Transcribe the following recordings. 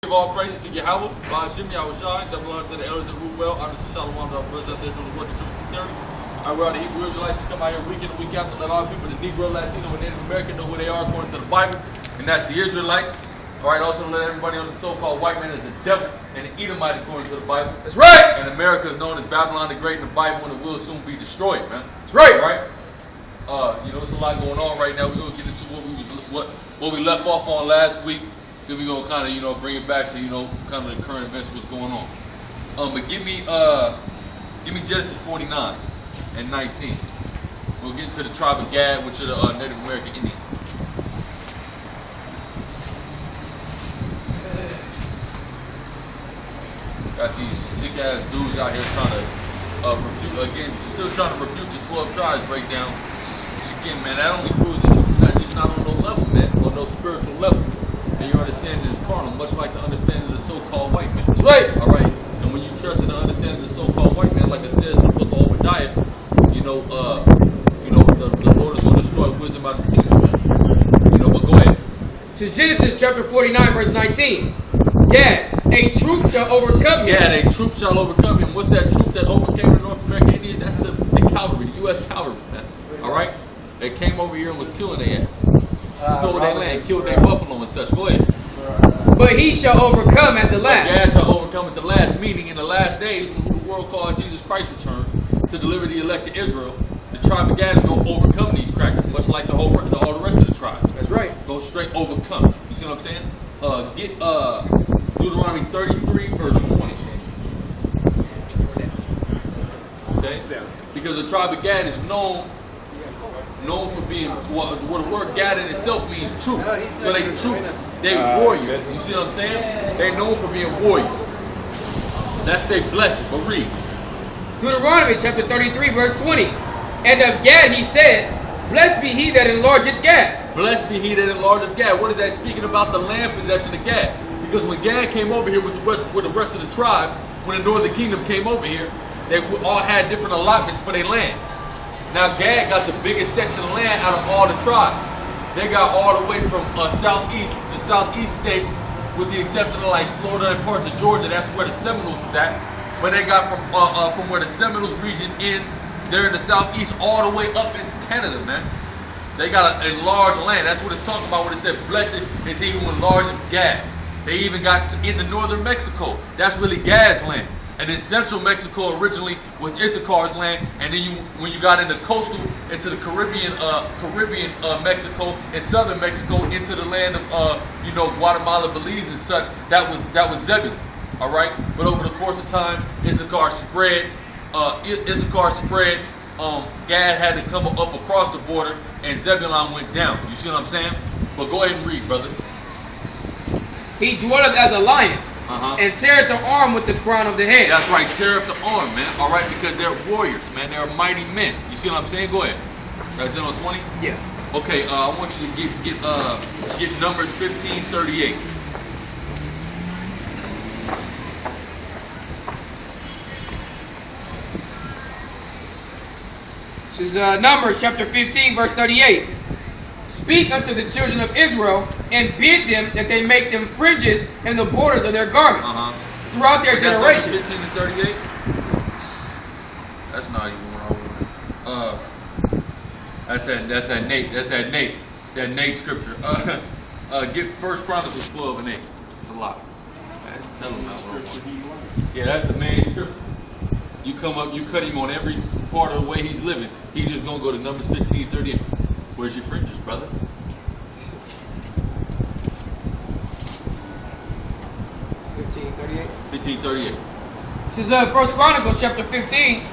Give all praises to Yahweh, Ba'ashim, Yahushai, double honor to the elders of Reuben, honor to Shalom, our brothers out there doing the work of Sicarii. We're out the Hebrew Israelites to come out here week in and week out to let all people, the Negro, Latino, and Native American know who they are according to the Bible, and that's the Israelites. All right, also to let everybody know the so-called white man is the devil and the Edomite according to the Bible. That's right. And America is known as Babylon the Great in the Bible, and it will soon be destroyed, man. That's right. All right. There's a lot going on right now. We're gonna get into what we left off on last week. Then we're gonna kind of bring it back to kind of the current events, what's going on. But give me Genesis 49 and 19. We'll get into the tribe of Gad, which are the Native American Indians. Got these sick ass dudes out here trying to still trying to refute the 12 tribes breakdown. Which again, man, that only proves that you're not on no level, man, on no spiritual level. And your understanding is carnal, much like the understanding of the so-called white man. That's right. All right. And when you trust in the understanding of the so-called white man, like it says in the book of Obadiah, the Lord is going to destroy wisdom by the team, man. But go ahead. This is Genesis chapter 49, verse 19. Gad, a troop shall overcome him. Gad, a troop shall overcome him. What's that troop that overcame the North American Indians? That's the cavalry, the U.S. cavalry, man. All right. They came over here and was killing their ass. Stole their land, killed their buffalo and such. Go ahead. But he shall overcome at the last. Gad shall overcome at the last, meaning in the last days when the world called Jesus Christ returns to deliver the elect to Israel, the tribe of Gad is going to overcome these crackers, much like all the rest of the tribe. That's right. Go straight overcome. You see what I'm saying? Get Deuteronomy 33, verse 20. Okay? Because the tribe of Gad is known for being, what the word Gad in itself means troop. So they troops, they warriors. You see what I'm saying? They're known for being warriors. That's their blessing. But read. Deuteronomy chapter 33, verse 20. And of Gad he said, blessed be he that enlargeth Gad. Blessed be he that enlargeth Gad. What is that speaking about? The land possession of Gad. Because when Gad came over here with the rest of the tribes, when the northern kingdom came over here, they all had different allotments for their land. Now Gad got the biggest section of land out of all the tribes. They got all the way from the southeast states, with the exception of like Florida and parts of Georgia. That's where the Seminoles is at. But they got from where the Seminoles region ends, they're in the southeast, all the way up into Canada, man. They got a enlarged land. That's what it's talking about when it said, blessed is he who enlargeth Gad. They even got into northern Mexico. That's really Gad's land. And then central Mexico originally was Issachar's land. And then when you got into the Caribbean Mexico and southern Mexico into the land of Guatemala, Belize and such, that was Zebulun. All right. But over the course of time, Issachar spread. Gad had to come up across the border, and Zebulun went down. You see what I'm saying? But go ahead and read, brother. He dwelleth as a lion, and teareth the arm with the crown of the head. That's right, teareth the arm, man. All right, because they're warriors, man. They're mighty men. You see what I'm saying? Go ahead. That's it on 20? Yeah. Okay, I want you to get Numbers 15:38. This is Numbers chapter 15, verse 38. Speak unto the children of Israel, and bid them that they make them fringes in the borders of their garments throughout their generations. 15 to 38? That's not even what I want. That Nate scripture. Get 1 Chronicles 12 and 8. It's a lot. Yeah, that's the main scripture. You come up, you cut him on every part of the way he's living. He's just gonna go to Numbers 15:38. Where's your fringes, brother? 15:38. 15:38. This is 1 Chronicles chapter 15.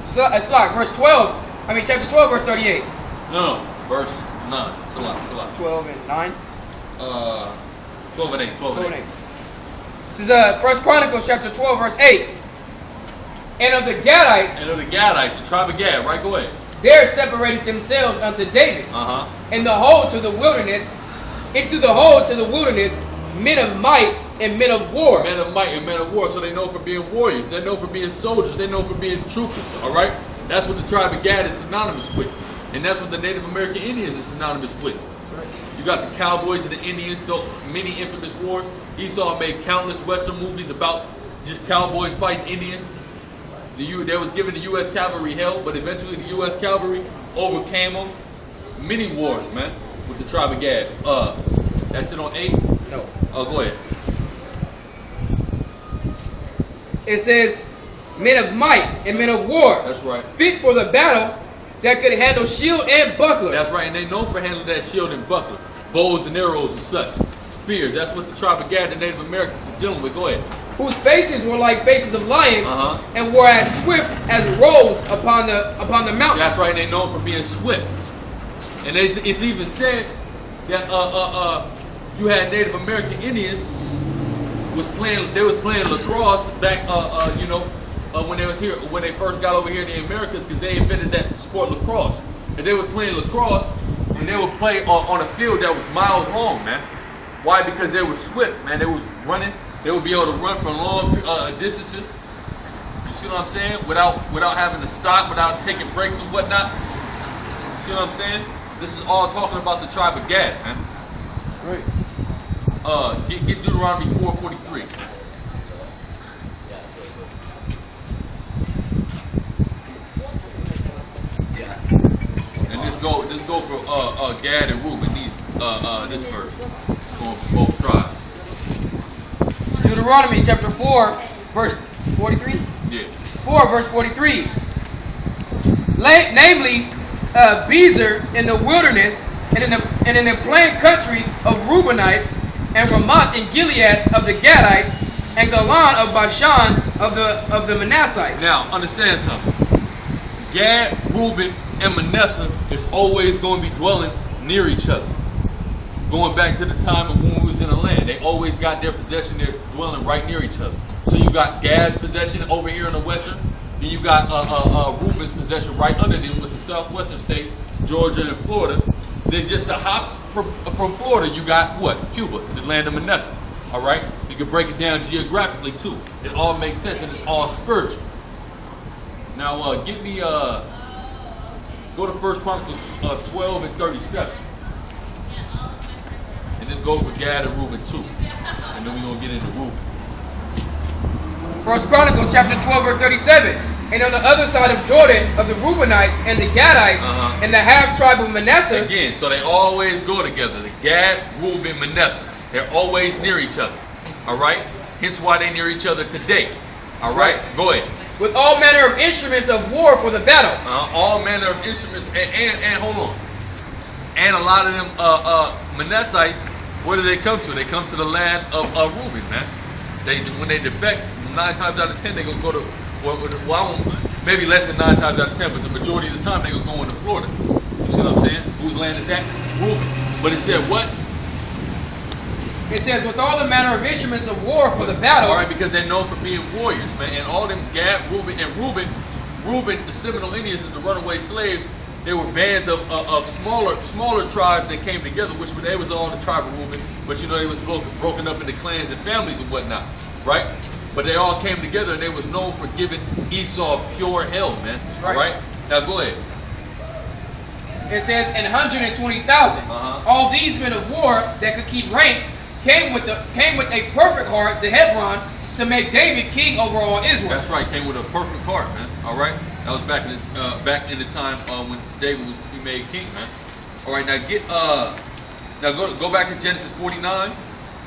It's like verse 12. Chapter 12, verse 38. No, verse 9. It's a lot. 12 and 9. 12 and 8. 12 and 8. This is 1 Chronicles chapter 12, verse 8. And of the Gadites, the tribe of Gad, right? Go ahead. There separated themselves unto David, in the hole to the wilderness, men of might and men of war. Men of might and men of war. So they know for being warriors. They know for being soldiers. They know for being troopers. All right. That's what the tribe of Gad is synonymous with, and that's what the Native American Indians is synonymous with. You got the cowboys and the Indians, many infamous wars. Esau made countless Western movies about just cowboys fighting Indians. They was giving the U.S. cavalry hell, but eventually the U.S. cavalry overcame them. Many wars, man, with the tribe of Gad. That's it on 8? No. Oh, go ahead. It says, men of might and men of war. That's right. Fit for the battle, that could handle shield and buckler. That's right, and they known for handling that shield and buckler. Bows and arrows and such. Spears. That's what the tribe of Gad, the Native Americans, is dealing with. Go ahead. Whose faces were like faces of lions, and were as swift as roes upon the mountain. That's right, they known for being swift. And it's even said that you had Native American Indians was playing lacrosse back when they was here, when they first got over here in the Americas, because they invented that sport, lacrosse. And they were playing lacrosse, and they would play on a field that was miles long, man. Why? Because they were swift, man. They was running. They would be able to run for long distances. You see what I'm saying? Without having to stop, without taking breaks and whatnot. You see what I'm saying? This is all talking about the tribe of Gad, man. Right. Get Deuteronomy 4:43. And this go for Gad and Reuben. This verse going for both tribes. Deuteronomy chapter 4, verse 43. Yeah. 4 verse 43. Namely, Bezer in the wilderness, and in the plain country of Reubenites, and Ramoth in Gilead of the Gadites, and Golan of Bashan of the Manassites. Now, understand something. Gad, Reuben, and Manasseh is always going to be dwelling near each other. Going back to the time of when we was in the land, they always got their possession, their dwelling right near each other. So you got Gad's possession over here in the western, and you got Reuben's possession right under them with the southwestern states, Georgia and Florida. Then just to hop from Florida, you got what? Cuba, the land of Manasseh. All right? You can break it down geographically too. It all makes sense, and it's all spiritual. Now, get me, go to 1 Chronicles 12 and 37. And this goes for Gad and Reuben too. And then we're going to get into Reuben. 1 Chronicles chapter 12 verse 37. And on the other side of Jordan of the Reubenites and the Gadites and the half tribe of Manasseh. Again, so they always go together. The Gad, Reuben, Manasseh. They're always near each other. All right? Hence why they near each other today. All right? Go ahead. With all manner of instruments of war for the battle. All manner of instruments. And hold on. And a lot of them Manassites, where do they come to? They come to the land of Reuben, man. When they defect, 9 times out of 10, they're going to go to, maybe less than 9 times out of 10, but the majority of the time, they're going to go into Florida. You see what I'm saying? Whose land is that? Reuben. But it said what? It says, with all the manner of instruments of war for the battle. All right, because they're known for being warriors, man. And all them Gad, Reuben, the Seminole Indians is the runaway slaves. They were bands of smaller tribes that came together, which they was all the tribe of Reuben. But you know, they was broken up into clans and families and whatnot, right? But they all came together, and they was known for giving Esau pure hell, man. Right. Right? Now go ahead. It says, and 120,000. All these men of war that could keep rank came with a perfect heart to Hebron to make David king over all Israel. That's right. Came with a perfect heart, man. All right. That was back in the time when David was to be made king, man. All right. Now go back to Genesis 49,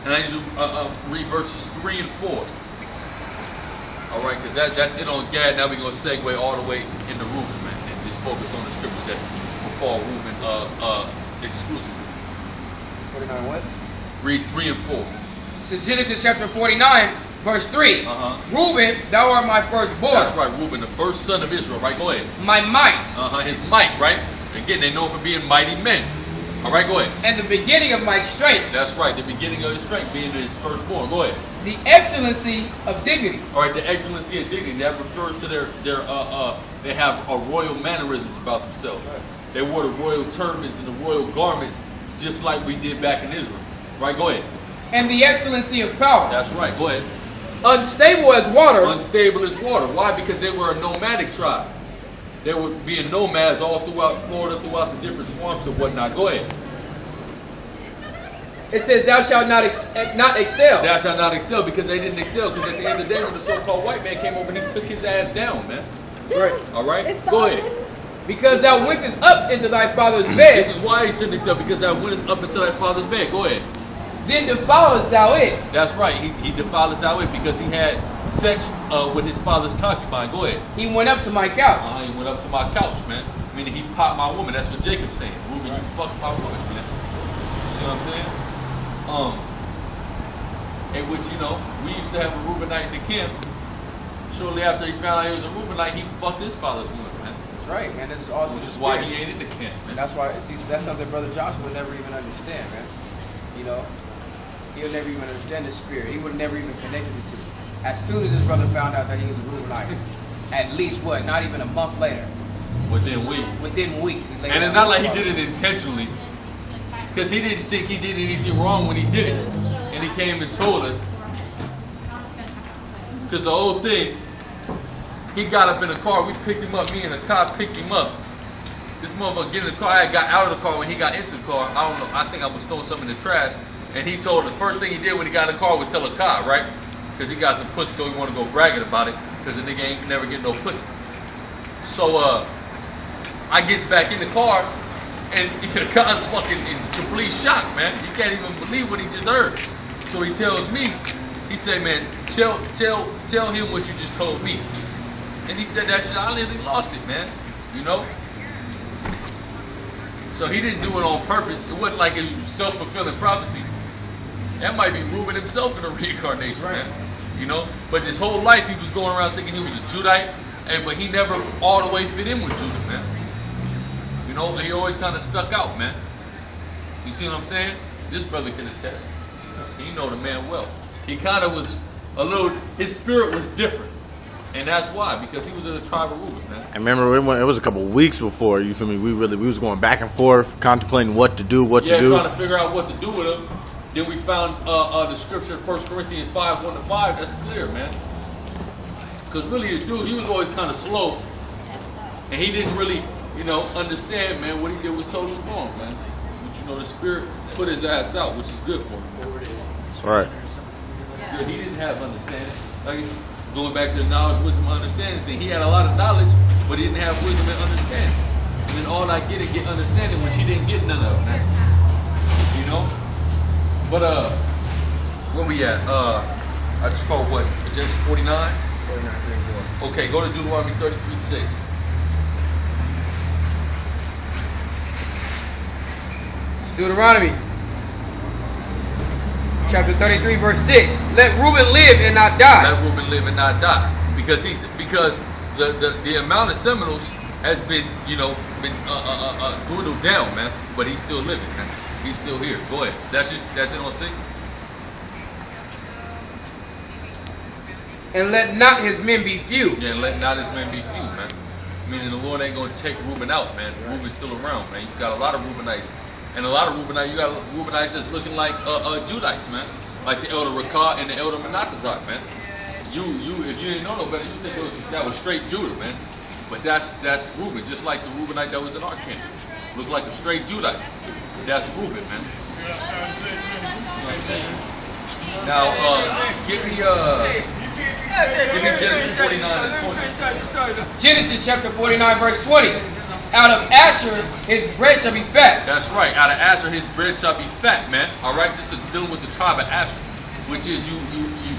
and I need you to read verses 3 and 4. All right, because that's it on Gad. Now we're going to segue all the way into Reuben, man, and just focus on the scriptures that befall Reuben exclusively. 49 what? Read 3 and 4. This is Genesis chapter 49, verse 3. Reuben, thou art my firstborn. That's right, Reuben, the first son of Israel. Right, go ahead. My might. His might, right? Again, they know for being mighty men. All right, go ahead. And the beginning of my strength. That's right, the beginning of his strength, being his firstborn. Go ahead. The excellency of dignity. All right, the excellency of dignity. That refers to they have royal mannerisms about themselves. Right. They wore the royal turbans and the royal garments, just like we did back in Israel. Right, go ahead. And the excellency of power. That's right, go ahead. Unstable as water. Unstable as water. Why? Because they were a nomadic tribe. They were being nomads all throughout Florida, throughout the different swamps and whatnot. Go ahead. It says, "Thou shalt not excel." Thou shalt not excel, because they didn't excel. Because at the end of the day, when the so-called white man came over, he took his ass down, man. Right. All right. Go ahead. Because thou wentest up into thy father's bed. This is why he shouldn't excel, because thou wentest up into thy father's bed. Go ahead. Then defilest thou it. That's right. He defiled thou it because he had sex with his father's concubine. Go ahead. He went up to my couch. He went up to my couch, man. Meaning he popped my woman. That's what Jacob's saying. Reuben, you fucked my woman, man. You see what I'm saying? In which, you know, we used to have a Reubenite in the camp. Shortly after he found out he was a Reubenite, he fucked his father's woman, man. That's right, man. This is all which is why he ain't in the camp, man. And that's why, see, that's something Brother Joshua would never even understand, man. You know? He'll never even understand the spirit. He would never even connect it to. As soon as his brother found out that he was a Reubenite, at least what? Not even a month later. Within weeks. Within weeks. He and it's not like he did it intentionally. Because he didn't think he did anything wrong when he did it. And he came and told us. Because the whole thing, he got up in the car, we picked him up, me and the cop picked him up. This motherfucker get in the car, I got out of the car when he got into the car. I don't know, I think I was throwing something in the trash. And he told the first thing he did when he got in the car was tell a cop, right? Because he got some pussy, so he want to go bragging about it. Because the nigga ain't never get no pussy. So I gets back in the car, and the guy's fucking in complete shock, man. He can't even believe what he just heard. So he tells me, he said, man, tell him what you just told me. And he said that shit, I literally lost it, man. You know? So he didn't do it on purpose. It wasn't like a self-fulfilling prophecy. That might be Reuben himself in a reincarnation, right, man. You know? But his whole life he was going around thinking he was a Judite, but he never all the way fit in with Judah, man. You know, he always kind of stuck out, man. You see what I'm saying? This brother can attest. He know the man well. He kind of was a little, his spirit was different. And that's why, because he was in the tribe of Reuben, man. I remember it was a couple weeks before, you feel me, we was going back and forth, contemplating what to do, to do. Trying to figure out what to do with him. Then we found the scripture, 1 Corinthians 5, 1-5, that's clear, man. Because really, the dude, he was always kind of slow. And he didn't really, you know, understand, man, what he did was totally wrong, man. But, you know, the Spirit put his ass out, which is good for him, man. That's right. Yeah, he didn't have understanding. Like I said, going back to the knowledge, wisdom, understanding thing, he had a lot of knowledge, but he didn't have wisdom and understanding. And then all I get understanding, which he didn't get none of, man. You know? But, where we at? I just called what? Genesis 49? 49, 34. Okay, go to Deuteronomy 33:6. It's Deuteronomy chapter 33, verse 6. Let Reuben live and not die. Let Reuben live and not die. Because the amount of Seminoles has been, you know, dwindled down, man. But he's still living, man. He's still here. Go ahead. That's it on 6. And let not his men be few. Yeah, let not his men be few, man. Meaning the Lord ain't gonna take Reuben out, man. Reuben's still around, man. You got a lot of Reubenites. And a lot of Reubenites, you got Reubenites that's looking like Judites, man. Like the elder Rakah and the elder Menatazak, man. If you didn't know no better, you think that was straight Judah, man. But that's Reuben, just like the Reubenite that was in our camp. Looked like a straight Judite. That's Reuben, man. Now, give me Genesis 49 and 20. Genesis chapter 49, verse 20. Out of Asher, his bread shall be fat. That's right. Out of Asher, his bread shall be fat, man. All right. This is dealing with the tribe of Asher, which is you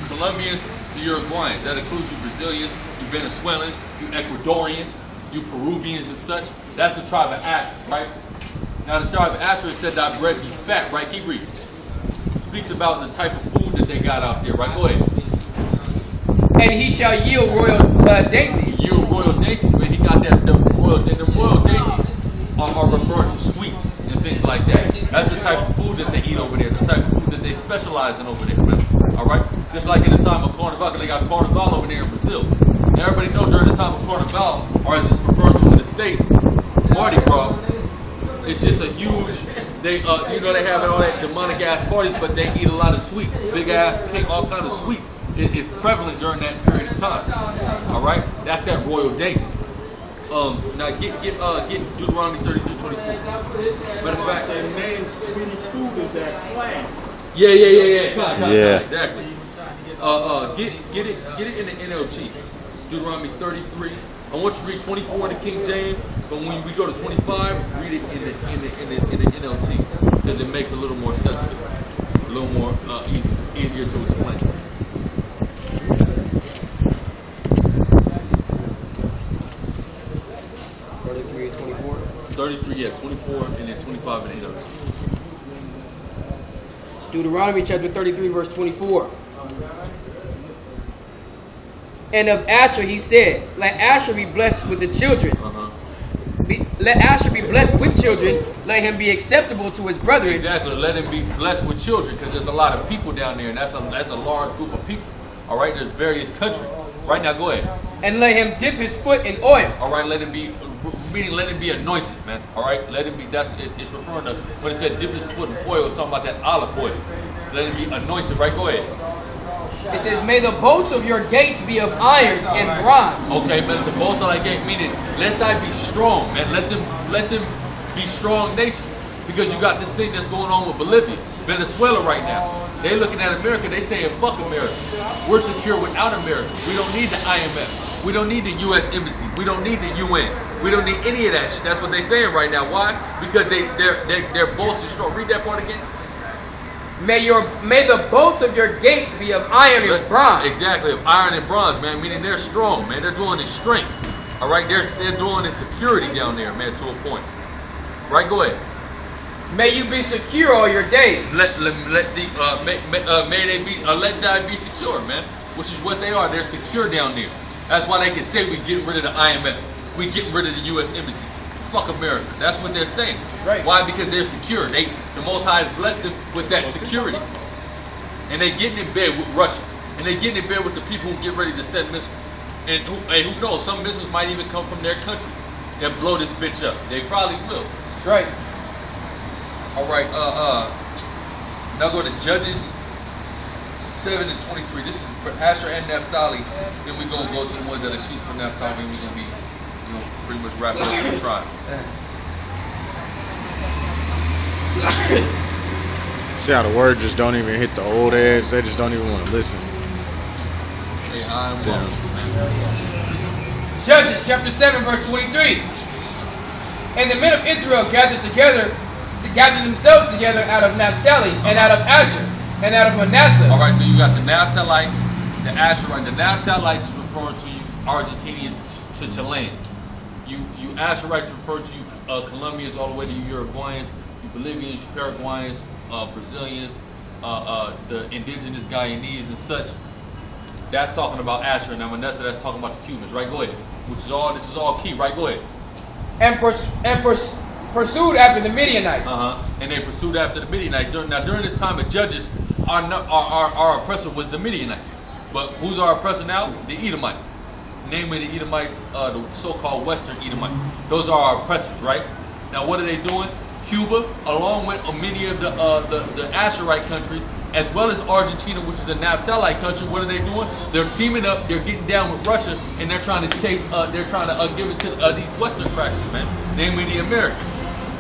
Colombians to Uruguayans. That includes you Brazilians, you Venezuelans, you Ecuadorians, you Peruvians and such. That's the tribe of Asher, right? Now the tribe of Asher said that bread be fat, right? Keep reading. It speaks about the type of food that they got out there, right? Go ahead. And he shall yield royal dainties. Yield royal dainties, man. He got the royal dainties are referring to sweets and things like that. That's the type of food that they eat over there. The type of food that they specialize in over there, man. All right? Just like in the time of Carnival, they got Carnival over there in Brazil. And everybody knows during the time of Carnival, or as it's referred to in the States, Mardi Gras, it's just a huge, they have all that demonic ass parties, but they eat a lot of sweets, big ass cake, all kind of sweets. It's prevalent during that period of time. All right, that's that royal dainty. Now get Deuteronomy 32:24. Matter of fact, their name sweetie food is that flan. Yeah. Exactly. Get it in the NLT. Deuteronomy 33. I want you to read 24 in the King James, but when we go to 25, read it in the NLT because it makes a little more sensitive, a little more easier to explain. 33, yeah, 24, and then 25 in the NLT. It's Deuteronomy chapter 33, verse 24. And of Asher he said, let Asher be blessed with the children. Let Asher be blessed with children. Let him be acceptable to his brethren. Exactly. Let him be blessed with children, because there's a lot of people down there, and that's a large group of people. All right, there's various countries. Right now, go ahead. And let him dip his foot in oil. All right, let him be, meaning let him be anointed, man. All right, let him be. It's referring to when it said dip his foot in oil. It's talking about that olive oil. Let him be anointed. Right, go ahead. It says, may the bolts of your gates be of iron and bronze. Okay, man, the bolts of thy gate, meaning let thy be strong, man. Let them be strong nations. Because you got this thing that's going on with Bolivia, Venezuela right now. They looking at America, they saying, fuck America. We're secure without America. We don't need the IMF. We don't need the U.S. Embassy. We don't need the UN. We don't need any of that shit. That's what they saying right now. Why? Because their bolts are strong. Read that part again. May the bolts of your gates be of iron and bronze. Exactly, of iron and bronze, man. Meaning they're strong, man. They're doing in strength. All right, they're doing in security down there, man, to a point. Right, go ahead. May you be secure all your days. Let that be secure, man. Which is what they are. They're secure down there. That's why they can say we get rid of the IMF. We get rid of the U.S. Embassy. Fuck America. That's what they're saying. Right. Why? Because they're secure. The Most High has blessed them with that security. And they're getting in bed with Russia. And they're getting in bed with the people who get ready to send missiles. And who knows, some missiles might even come from their country that blow this bitch up. They probably will. That's right. All right, now go to Judges 7 and 23. This is for Asher and Naphtali. Then we're going to go to the ones that are sheep for Naphtali, and we're going to be, pretty much wrapped up the tribe. See how the word just don't even hit the old heads? They just don't even want to listen. Hey, I'm welcome, man. Judges chapter 7, verse 23. And the men of Israel gathered themselves together out of Naphtali, and out of Asher, and out of Manasseh. All right, so you got the Naphtalites, the Asherites. The Naphtalites is referring to you Argentinians to Chilean. You Asherites refer to you Colombians all the way to you Uruguayans, you Bolivians, you Paraguayans, Brazilians, the indigenous Guyanese and such. That's talking about Asher. Now Manasseh, that's talking about the Cubans, right? Go ahead. This is all key, right? Go ahead. And pursued after the Midianites. And they pursued after the Midianites. During this time of Judges, our oppressor was the Midianites. But who's our oppressor now? The Edomites. Namely the Edomites, the so-called Western Edomites. Those are our oppressors, right? Now what are they doing? Cuba, along with many of the Asherite countries, as well as Argentina, which is a Naphtali country, what are they doing? They're teaming up, they're getting down with Russia, and they're trying to chase, they're trying to give it to these Western crackers, man. Namely the Americans.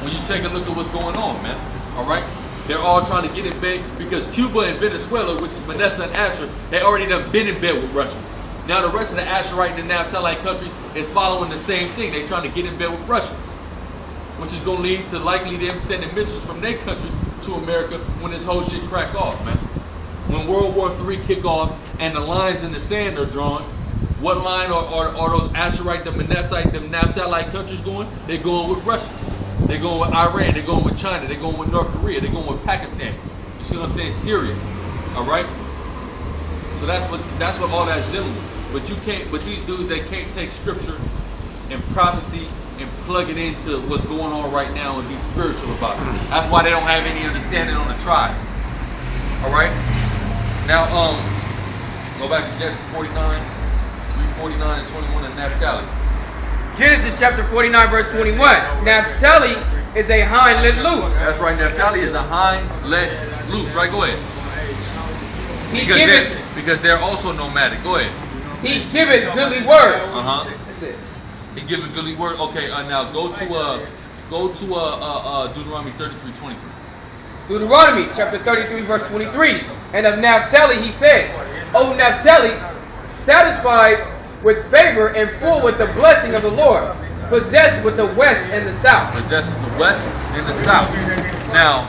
When you take a look at what's going on, man. All right? They're all trying to get in bed because Cuba and Venezuela, which is Manasseh and Asher, they already done been in bed with Russia. Now the rest of the Asherite and the Naphtali countries is following the same thing. They're trying to get in bed with Russia, which is going to lead to likely them sending missiles from their countries to America when this whole shit crack off, man. When World War III kick off and the lines in the sand are drawn, what line are those Asherite, the Manassite, the Naphtali countries going? They're going with Russia. They're going with Iran. They're going with China. They're going with North Korea. They're going with Pakistan. You see what I'm saying? Syria. All right. So that's what all that's dealing with. But you can't. But these dudes, they can't take scripture and prophecy and plug it into what's going on right now and be spiritual about it. That's why they don't have any understanding on the tribe. All right. Now, go back to Genesis 49, 3:49 and 21 and Naphtali. Genesis chapter 49, verse 21. Naphtali is a hind let loose. That's right. Naphtali is a hind let loose. Right. Go ahead. Because they're also nomadic. Go ahead. He giveth goodly words. That's it. He giveth goodly word. Okay. Now go to Deuteronomy 33:23. Deuteronomy chapter 33 verse 23. And of Naphtali he said, O Naphtali, satisfied with favor and full with the blessing of the Lord, possessed with the west and the south. Possessed the west and the south. Now,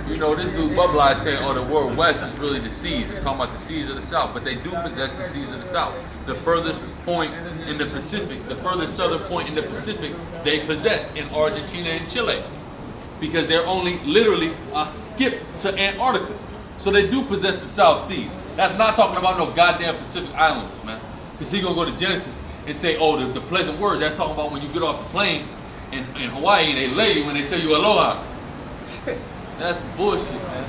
you know, this dude Bubba is saying, oh, the word west is really the seas. It's talking about the seas of the south. But they do possess the seas of the south. The furthest point in the Pacific, the furthest southern point in the Pacific, they possess in Argentina and Chile. Because they're only literally a skip to Antarctica. So they do possess the South Seas. That's not talking about no goddamn Pacific Islanders, man. Because he's going to go to Genesis and say, oh, the pleasant words. That's talking about when you get off the plane in Hawaii and they lay you when they tell you aloha. That's bullshit, man.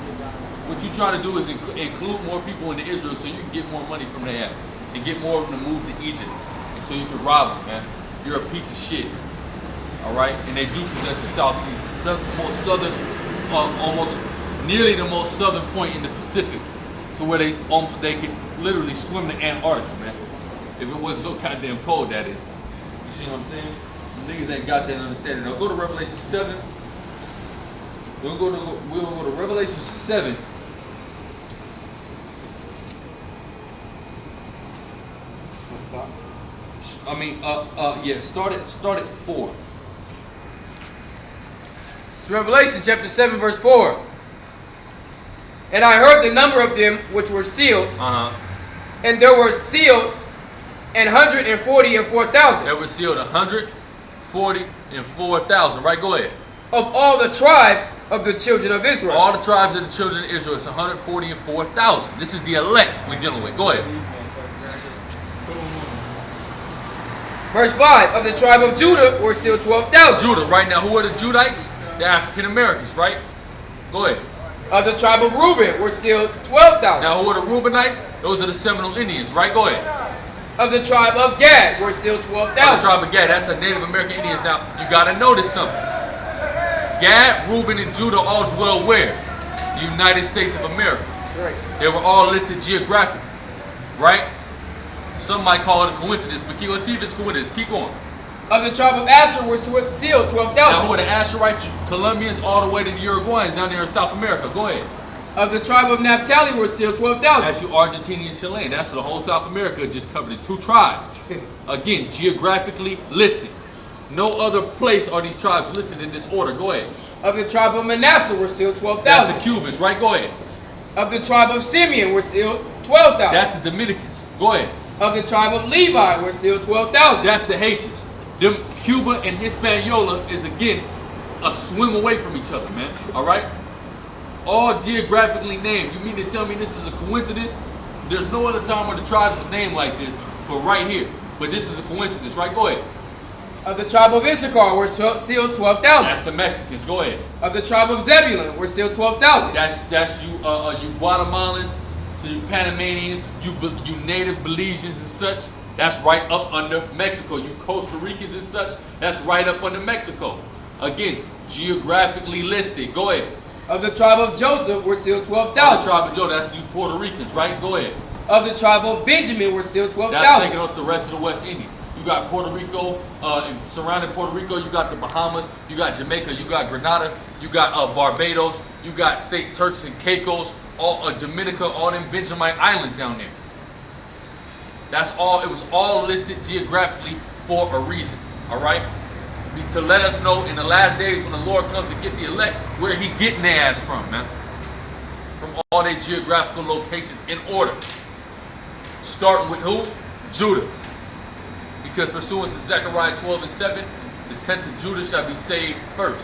What you trying to do is include more people into Israel so you can get more money from there and get more of them to move to Egypt. And so you can rob them, man. You're a piece of shit. All right? And they do possess the South Seas, the most southern, almost nearly the most southern point in the Pacific, to where they can literally swim to Antarctica, man. If it wasn't so goddamn cold, that is. You see what I'm saying? The niggas ain't got that understanding. Now go to Revelation 7. We're gonna go to Revelation 7. I mean, yeah, start at 4. It's Revelation chapter 7 verse 4. And I heard the number of them which were sealed, and there were sealed 144,000. There were sealed 144,000. Right, go ahead. Of all the tribes of the children of Israel. All the tribes of the children of Israel. It's 144,000. This is the elect we're dealing with. Go ahead. Verse 5. Of the tribe of Judah were sealed 12,000. Judah. Right now, who are the Judites? The African Americans, right? Go ahead. Of the tribe of Reuben were sealed 12,000. Now, who are the Reubenites? Those are the Seminole Indians, right? Go ahead. Of the tribe of Gad were sealed 12,000. Of the tribe of Gad, that's the Native American Indians. Now, you got to notice something. Gad, Reuben, and Judah all dwell where? The United States of America. That's right. They were all listed geographically, right? Some might call it a coincidence, but let's see if it's coincidence. Keep going. Of the tribe of Asher were sealed 12,000. Now, who are the Asherites, Colombians, all the way to the Uruguayans down there in South America? Go ahead. Of the tribe of Naphtali were sealed 12,000. That's you Argentinian and Chilean. That's the whole South America just covered in 2 tribes. Again, geographically listed. No other place are these tribes listed in this order. Go ahead. Of the tribe of Manasseh were sealed 12,000. That's the Cubans, right? Go ahead. Of the tribe of Simeon were sealed 12,000. That's the Dominicans. Go ahead. Of the tribe of Levi were sealed 12,000. That's the Haitians. Them Cuba and Hispaniola is again a swim away from each other, man. All right? All geographically named. You mean to tell me this is a coincidence? There's no other time where the tribes is named like this, but right here. But this is a coincidence, right? Go ahead. Of the tribe of Issachar were sealed 12,000. That's the Mexicans. Go ahead. Of the tribe of Zebulun were sealed 12,000. That's you Guatemalans, to you Panamanians, you native Belizeans and such. That's right up under Mexico. You Costa Ricans and such. That's right up under Mexico. Again, geographically listed. Go ahead. Of the tribe of Joseph were sealed 12,000. Of the tribe of Joseph, that's you Puerto Ricans, right? Go ahead. Of the tribe of Benjamin were sealed 12,000. That's taking up the rest of the West Indies. You got Puerto Rico, and surrounding Puerto Rico, you got the Bahamas, you got Jamaica, you got Grenada, you got Barbados, you got St. Turks and Caicos, all Dominica, all them Benjamite Islands down there. That's all. It was all listed geographically for a reason. All right, to let us know in the last days when the Lord comes to get the elect, where He getting their ass from, man. From all their geographical locations in order. Starting with who? Judah. Because pursuant to Zechariah 12:7, the tents of Judah shall be saved first.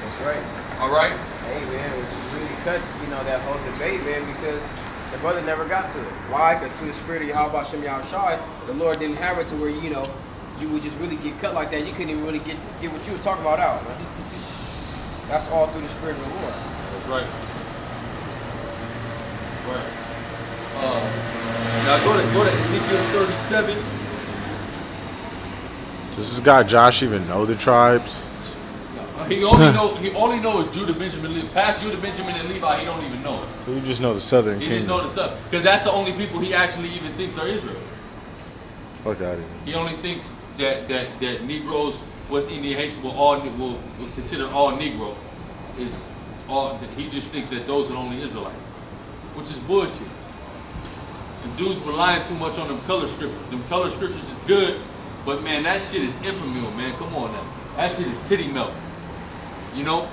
That's right. All right. Hey man, it was really cuts, that whole debate, man, because the brother never got to it. Why? Because through the spirit of Yahweh Shem Yahushai, the Lord didn't have it to where, you would just really get cut like that. You couldn't even really get what you were talking about out, man. That's all through the spirit of the Lord. That's right. Right. Now go to Ezekiel 37. Does this guy Josh even know the tribes? He only knows Judah, Benjamin, Levi. Past Judah, Benjamin, and Levi, he don't even know it. So you just know the southern He kingdom. just know the southern, because that's the only people he actually even thinks are Israel. Fuck out of here. He only thinks that Negroes West Indian Haitian will consider all Negro is all. He just thinks that those are the only Israelites, which is bullshit. And dudes relying too much on them color scriptures. Them color scriptures is good, but man, that shit is infamy, man. Come on now, that shit is titty milk. You know,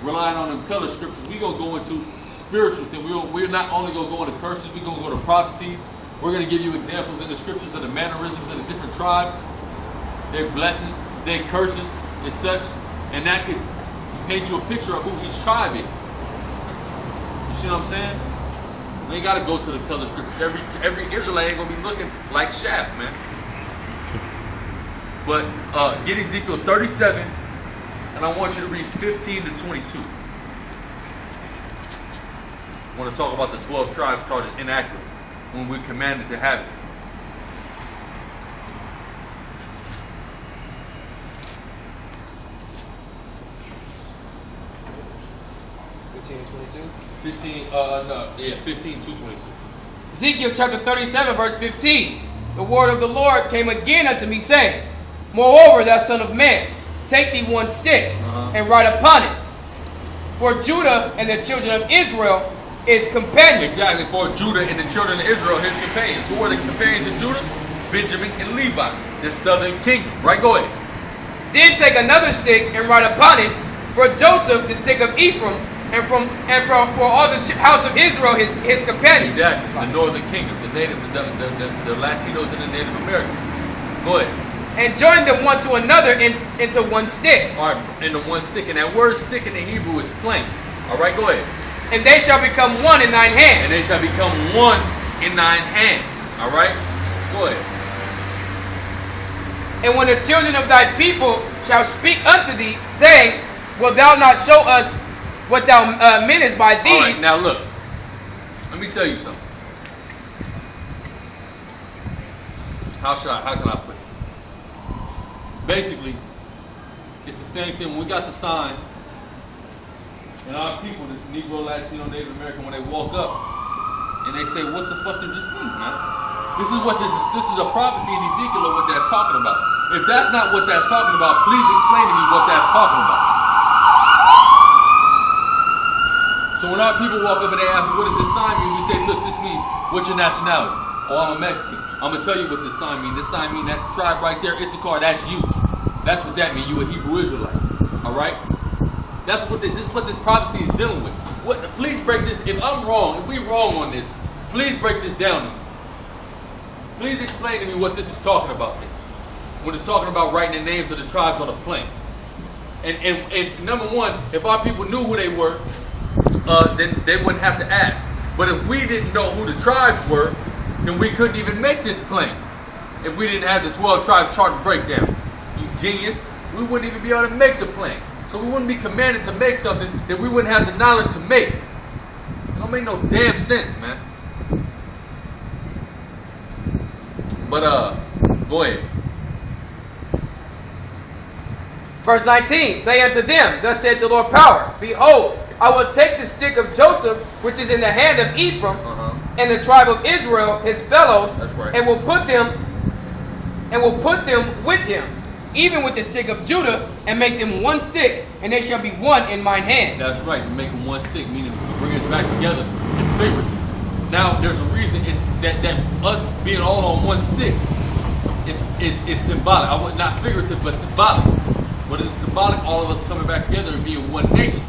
relying on them color scriptures. We gonna go into spiritual thing. We're not only gonna go into curses. We gonna go to prophecies. We're gonna give you examples in the scriptures of the mannerisms of the different tribes, their blessings, their curses, and such, and that could paint you a picture of who each tribe is. You see what I'm saying? We ain't gotta go to the color scriptures. Every Israelite ain't gonna be looking like Shaft, man. But get Ezekiel 37, and I want you to read 15 to 22. I want to talk about the 12 tribes charted inaccurate when we're commanded to have it. (15:22)? 15 to 22. Ezekiel chapter 37, verse 15. The word of the Lord came again unto me, saying, Moreover, thou son of man, take thee one stick, and write upon it. For Judah and the children of Israel is companions. Exactly, for Judah and the children of Israel, his companions. Who are the companions of Judah? Benjamin and Levi, the southern kingdom. Right, go ahead. Then take another stick and write upon it, for Joseph, the stick of Ephraim, and for all the house of Israel, his companions. Exactly, the northern kingdom, the native, the Latinos and the Native Americans. Go ahead. And join them one to another into one stick. All right, into one stick, and that word "stick" in the Hebrew is plank. All right, go ahead. And they shall become one in thine hand. And they shall become one in thine hand. All right, go ahead. And when the children of thy people shall speak unto thee, saying, Wilt thou not show us what thou meanest by these? All right, now look. Let me tell you something. How can I put it? Basically, it's the same thing. When we got the sign, and our people, the Negro, Latino, Native American, when they walk up and they say, "What the fuck does this mean, man?" This is what this is. This is a prophecy in Ezekiel of what that's talking about. If that's not what that's talking about, please explain to me what that's talking about. So when our people walk up and they ask, "What does this sign mean?" We say, "Look, this means what's your nationality?" "Oh, I'm a Mexican." "I'm gonna tell you what this sign means. This sign means that tribe right there, Issachar. That's you. That's what that means. You a Hebrew Israelite. All right. That's what this prophecy is dealing with. Please break this. If I'm wrong, if we wrong on this, please break this down to me. Please explain to me what this is talking about. When it's talking about writing the names of the tribes on a plane. And number one, if our people knew who they were, then they wouldn't have to ask. But if we didn't know who the tribes were, then we couldn't even make this plane. If we didn't have the 12 tribes chart and breakdown. You genius. We wouldn't even be able to make the plane. So we wouldn't be commanded to make something that we wouldn't have the knowledge to make. It don't make no damn sense, man. But go ahead. Verse 19, say unto them, Thus saith the Lord power, Behold, I will take the stick of Joseph, which is in the hand of Ephraim, and the tribe of Israel, his fellows, right, and will put them with him, even with the stick of Judah, and make them one stick, and they shall be one in mine hand. That's right, to make them one stick, meaning to bring us back together. It's favoritism. Now, there's a reason. It's that us being all on one stick is symbolic. I would not figurative, but symbolic. But it's symbolic, all of us coming back together and being one nation.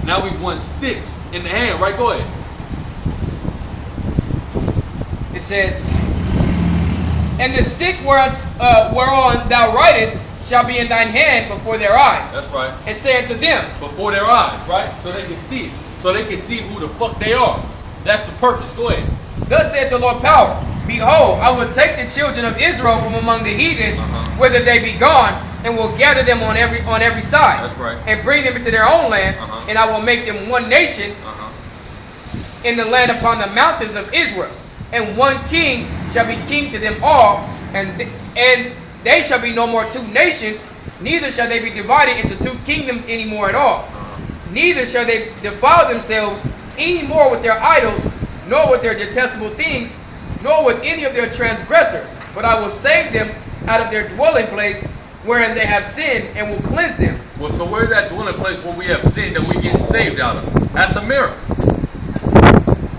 Now we've one stick in the hand, right? Go ahead. It says, And the stick whereon thou writest shall be in thine hand before their eyes. That's right. And say unto them, before their eyes, right? So they can see it. So they can see who the fuck they are. That's the purpose. Go ahead. Thus saith the Lord power, Behold, I will take the children of Israel from among the heathen, whither they be gone, and will gather them on every side. That's right. And bring them into their own land, and I will make them one nation in the land upon the mountains of Israel. And one king shall be king to them all, and they shall be no more two nations, neither shall they be divided into two kingdoms any more at all. Neither shall they defile themselves any more with their idols, nor with their detestable things, nor with any of their transgressors. But I will save them out of their dwelling place, wherein they have sinned, and will cleanse them. Well, so where's that dwelling place where we have sinned that we get saved out of? That's a miracle.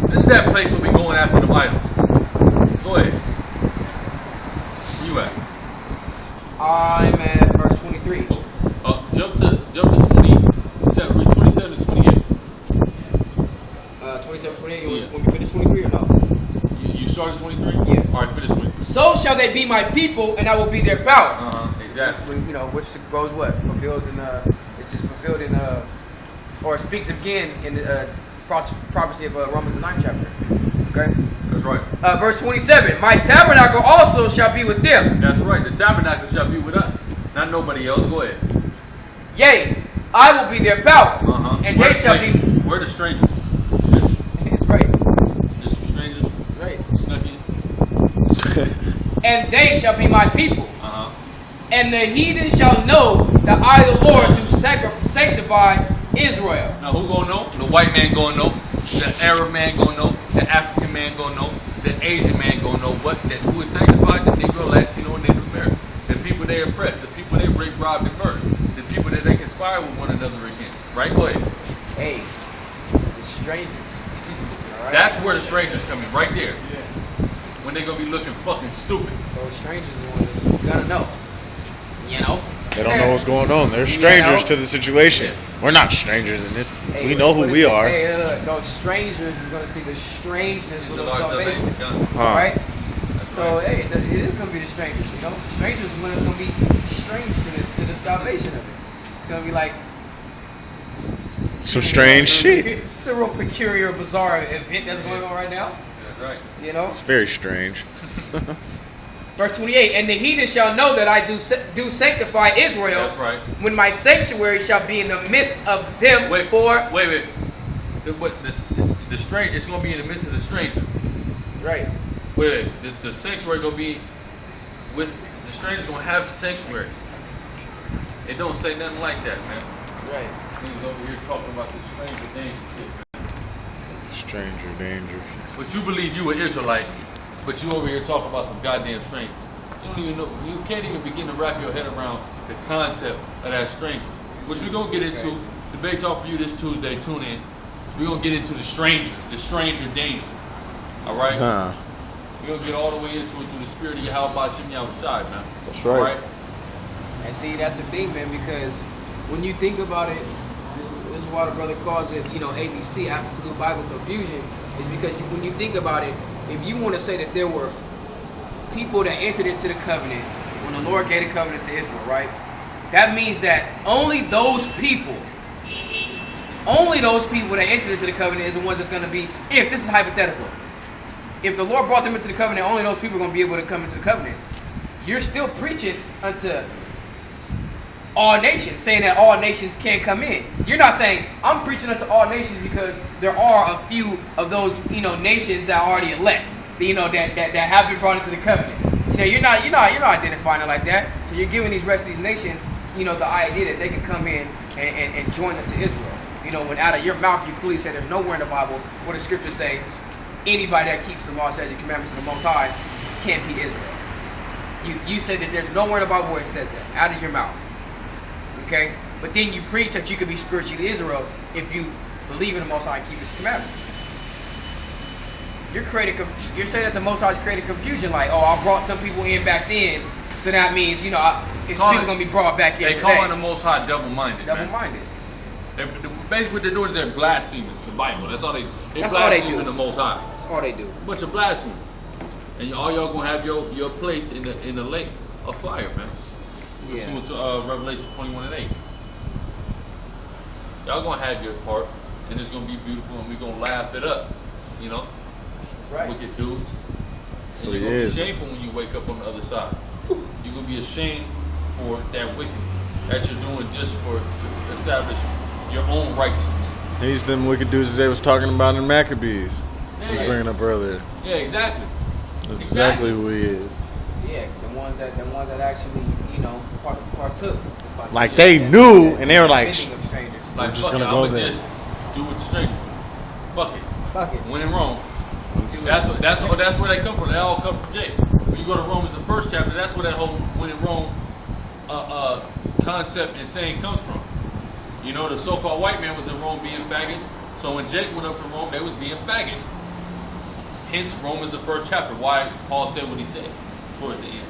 This is that place where we going after the idols. Go ahead. Where you at? I'm at verse 23. Jump to 27. Read 27 to 28. 27, 28. Yeah. Want me to finish 23 or no? You started 23? Yeah. All right, finish 23. So shall they be my people, and I will be their power. Exactly. You know, which goes what? Fulfills in it's just fulfilled in or speaks again in the prophecy of Romans the 9th chapter. Okay? That's right. Verse 27. My tabernacle also shall be with them. That's right. The tabernacle shall be with us. Not nobody else. Go ahead. Yea, I will be their power. And they shall be. Where the strangers? It's right. Just strangers? Right. Snuck in? And they shall be my people. And the heathen shall know that I, the Lord, do sanctify Israel. Now who gonna know? The white man gonna know. The Arab man gonna know. The African man gonna know. The Asian man gonna know. What? That who is sanctified? The Negro, Latino, and Native American. The people they oppress. The people they rape, robbed, and murder. The people that they conspire with one another against. Right? Go ahead. Hey, the strangers. Right. That's where the strangers come in. Right there. When they gonna be looking fucking stupid. Those strangers are the ones that's gonna know. You know? They don't know what's going on. They're strangers to the situation. We're not strangers in this. Hey, we know who we are. Hey, those strangers is going to see the strangeness of the salvation. Right? So, hey, it is going to be the strangers, you know? Strangers is when it's going to be strange to the salvation of it. It's going to be like... Some strange shit. It's a real peculiar, bizarre event that's going on right now. That's right. You know? It's very strange. Verse 28, and the heathen shall know that I do sanctify Israel. That's right. When my sanctuary shall be in the midst of them. Wait. The strange, it's going to be in the midst of the stranger. Right. Wait. The sanctuary going to be with the stranger's going to have the sanctuary. It don't say nothing like that, man. Right. Niggas over here talking about the stranger danger shit, man. Stranger danger. But you believe you an Israelite. But you over here talking about some goddamn stranger. You don't even know. You can't even begin to wrap your head around the concept of that stranger. Which we're gonna get into. Debate Talk for you this Tuesday. Tune in. We're gonna get into the stranger danger. All right. We're gonna get all the way into it through the spirit of Yahweh Bashim Yahushai, man. That's right. All right. And see, that's the thing, man, because when you think about it, this is why the brother calls it, ABC, absolute Bible confusion, is because when you think about it, if you want to say that there were people that entered into the covenant when the Lord gave the covenant to Israel, right? That means that only those people that entered into the covenant is the ones that's going to be, if this is hypothetical, if the Lord brought them into the covenant, only those people are going to be able to come into the covenant. You're still preaching unto all nations, saying that all nations can't come in. You're not saying, I'm preaching unto all nations because there are a few of those, nations that are already elect, that have been brought into the covenant. You're not identifying it like that. So you're giving these rest of these nations, the idea that they can come in and join us to Israel. When out of your mouth you clearly say there's nowhere in the Bible where the scriptures say anybody that keeps the law, statutes, and commandments of the Most High can't be Israel. You say that there's nowhere in the Bible where it says that, out of your mouth. Okay? But then you preach that you could be spiritually Israel if you believe in the Most High and keep His commandments. You're saying that the Most High has created confusion, like, I brought some people in back then, so that means, people going to be brought back in today. They calling the Most High double-minded, Double-minded. Basically what they're doing is they're blaspheming the Bible. That's all they blaspheming the Most High. That's all they do. A bunch of blasphemy. And all y'all going to have your place in the lake of fire, man. Pursuant to Revelation 21:8. Y'all gonna have your part, and it's gonna be beautiful, and we're gonna laugh it up, Right. Wicked dudes. So and you're gonna be shameful when you wake up on the other side. You're gonna be ashamed for that wicked that you're doing just to establish your own righteousness. He's them wicked dudes that they was talking about in Maccabees. Yeah, He was bringing up earlier. Yeah, exactly. That's exactly who he is. Yeah, the ones that actually, partook. Like they knew, and they were like, Like, I'm just gonna go there. Just do with the strangers. Fuck it. Fuck it. When in Rome. That's where they come from. They all come from Jake. When you go to Romans, the first chapter, that's where that whole when in Rome concept and saying comes from. You know, the so-called white man was in Rome being faggots. So when Jake went up to Rome, they was being faggots. Hence, Romans the first chapter. Why Paul said what he said towards the end.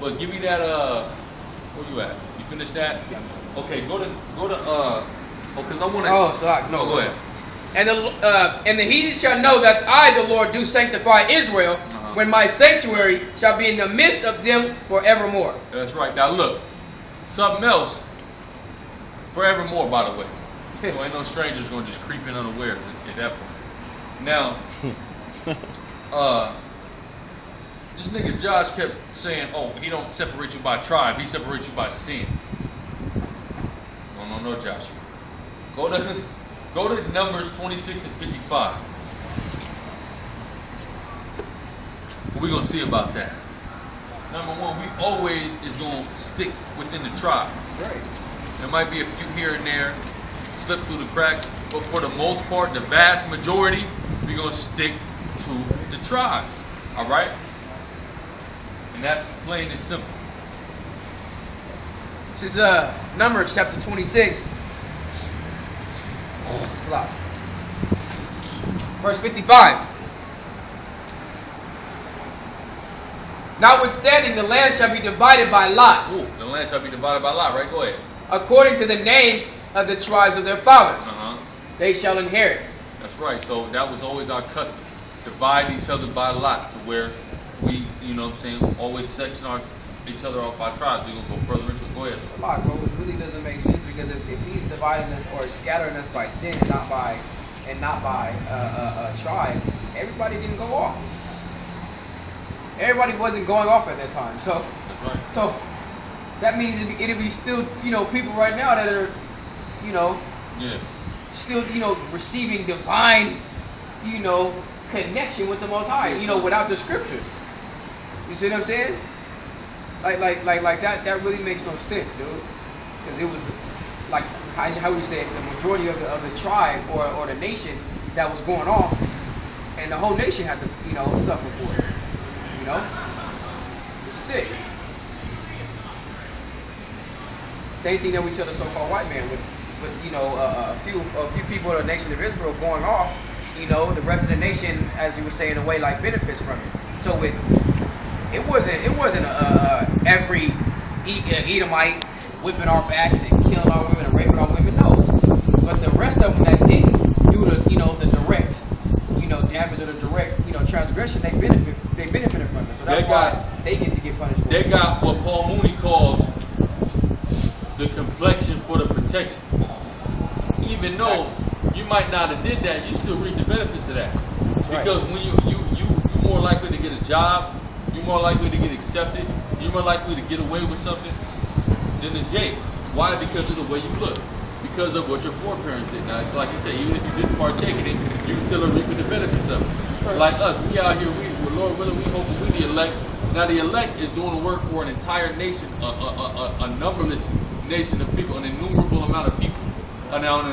But give me that. Where you at? You finished that? Yeah. Okay, go to. Because I want to. Oh, so no, go ahead. And the heathens shall know that I, the Lord, do sanctify Israel, when my sanctuary shall be in the midst of them forevermore. That's right. Now look, something else. Forevermore, by the way. So ain't no strangers gonna just creep in unaware at that point. Now, this nigga Josh kept saying, "Oh, he don't separate you by tribe; he separates you by sin." No, Josh. Go to Numbers 26 and 55. What we gonna see about that? Number one, we always is gonna stick within the tribe. That's right. There might be a few here and there, slip through the cracks, but for the most part, the vast majority, we're going to stick to the tribe. All right? And that's plain and simple. This is Numbers chapter 26. It's a lot. Verse 55. Notwithstanding, the land shall be divided by lot. Ooh, the land shall be divided by lot, right? Go ahead. According to the names of the tribes of their fathers. They shall inherit. That's right. So that was always our custom. Divide each other by lot to where we, you know what I'm saying, always section each other off by tribes. We're going to go further into it. Go ahead. It's a lot, bro. It really doesn't make sense because if he's dividing us or scattering us by sin and not by tribe, everybody didn't go off. Everybody wasn't going off at that time. So, that's right. So that means it'd be still, you know, people right now that are, you know, still, you know, receiving divine, you know, connection with the Most High, you know, without the scriptures. You see what I'm saying? Like that really makes no sense, dude. Because it was like how we say it, the majority of the tribe or the nation that was going off, and the whole nation had to, you know, suffer for it. You know, it's sick. Same thing that we tell the so-called white man with you know a few people in the nation of Israel going off. You know, the rest of the nation, as you were saying, away like benefits from it. So it wasn't every Edomite whipping our backs and killing our women and raping our women. No, but the rest of them that didn't do the, you know, the direct, you know, damage or the direct, you know, transgression, they benefited from it. So that's why they get to get punished for it. They got what Paul Mooney calls the complexion for the protection. Even though you might not have did that, you still reap the benefits of that. Because when you're more likely to get a job, you're more likely to get accepted, you're more likely to get away with something than the Jake. Why? Because of the way you look. Because of what your foreparents did. Now, like I said, even if you didn't partake in it, you still are reaping the benefits of it. Right. Like us, we out here, Lord willing, we hope we the elect. Now the elect is doing the work for an entire nation, a numberless nation of people, an innumerable amount of people. Now an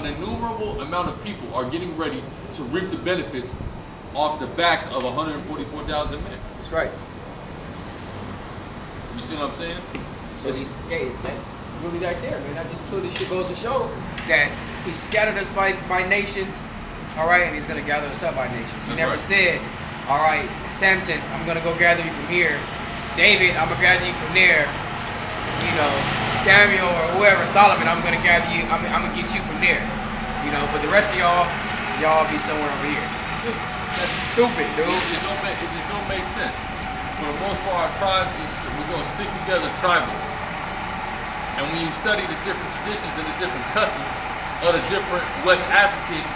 innumerable amount of people are getting ready to reap the benefits off the backs of 144,000 men. That's right. You see what I'm saying? So that really right there, man. That just clearly shit goes to show that he scattered us by nations, all right, and he's gonna gather us up by nations. He never said, all right, Samson, I'm gonna go gather you from here. David, I'm gonna gather you from there. You know, Samuel or whoever, Solomon, I'm gonna gather you. I'm gonna get you from there. You know, but the rest of y'all be somewhere over here. That's stupid, dude. It just don't make sense. For the most part, our tribes, we're gonna stick together tribally. And when you study the different traditions and the different customs of the different West African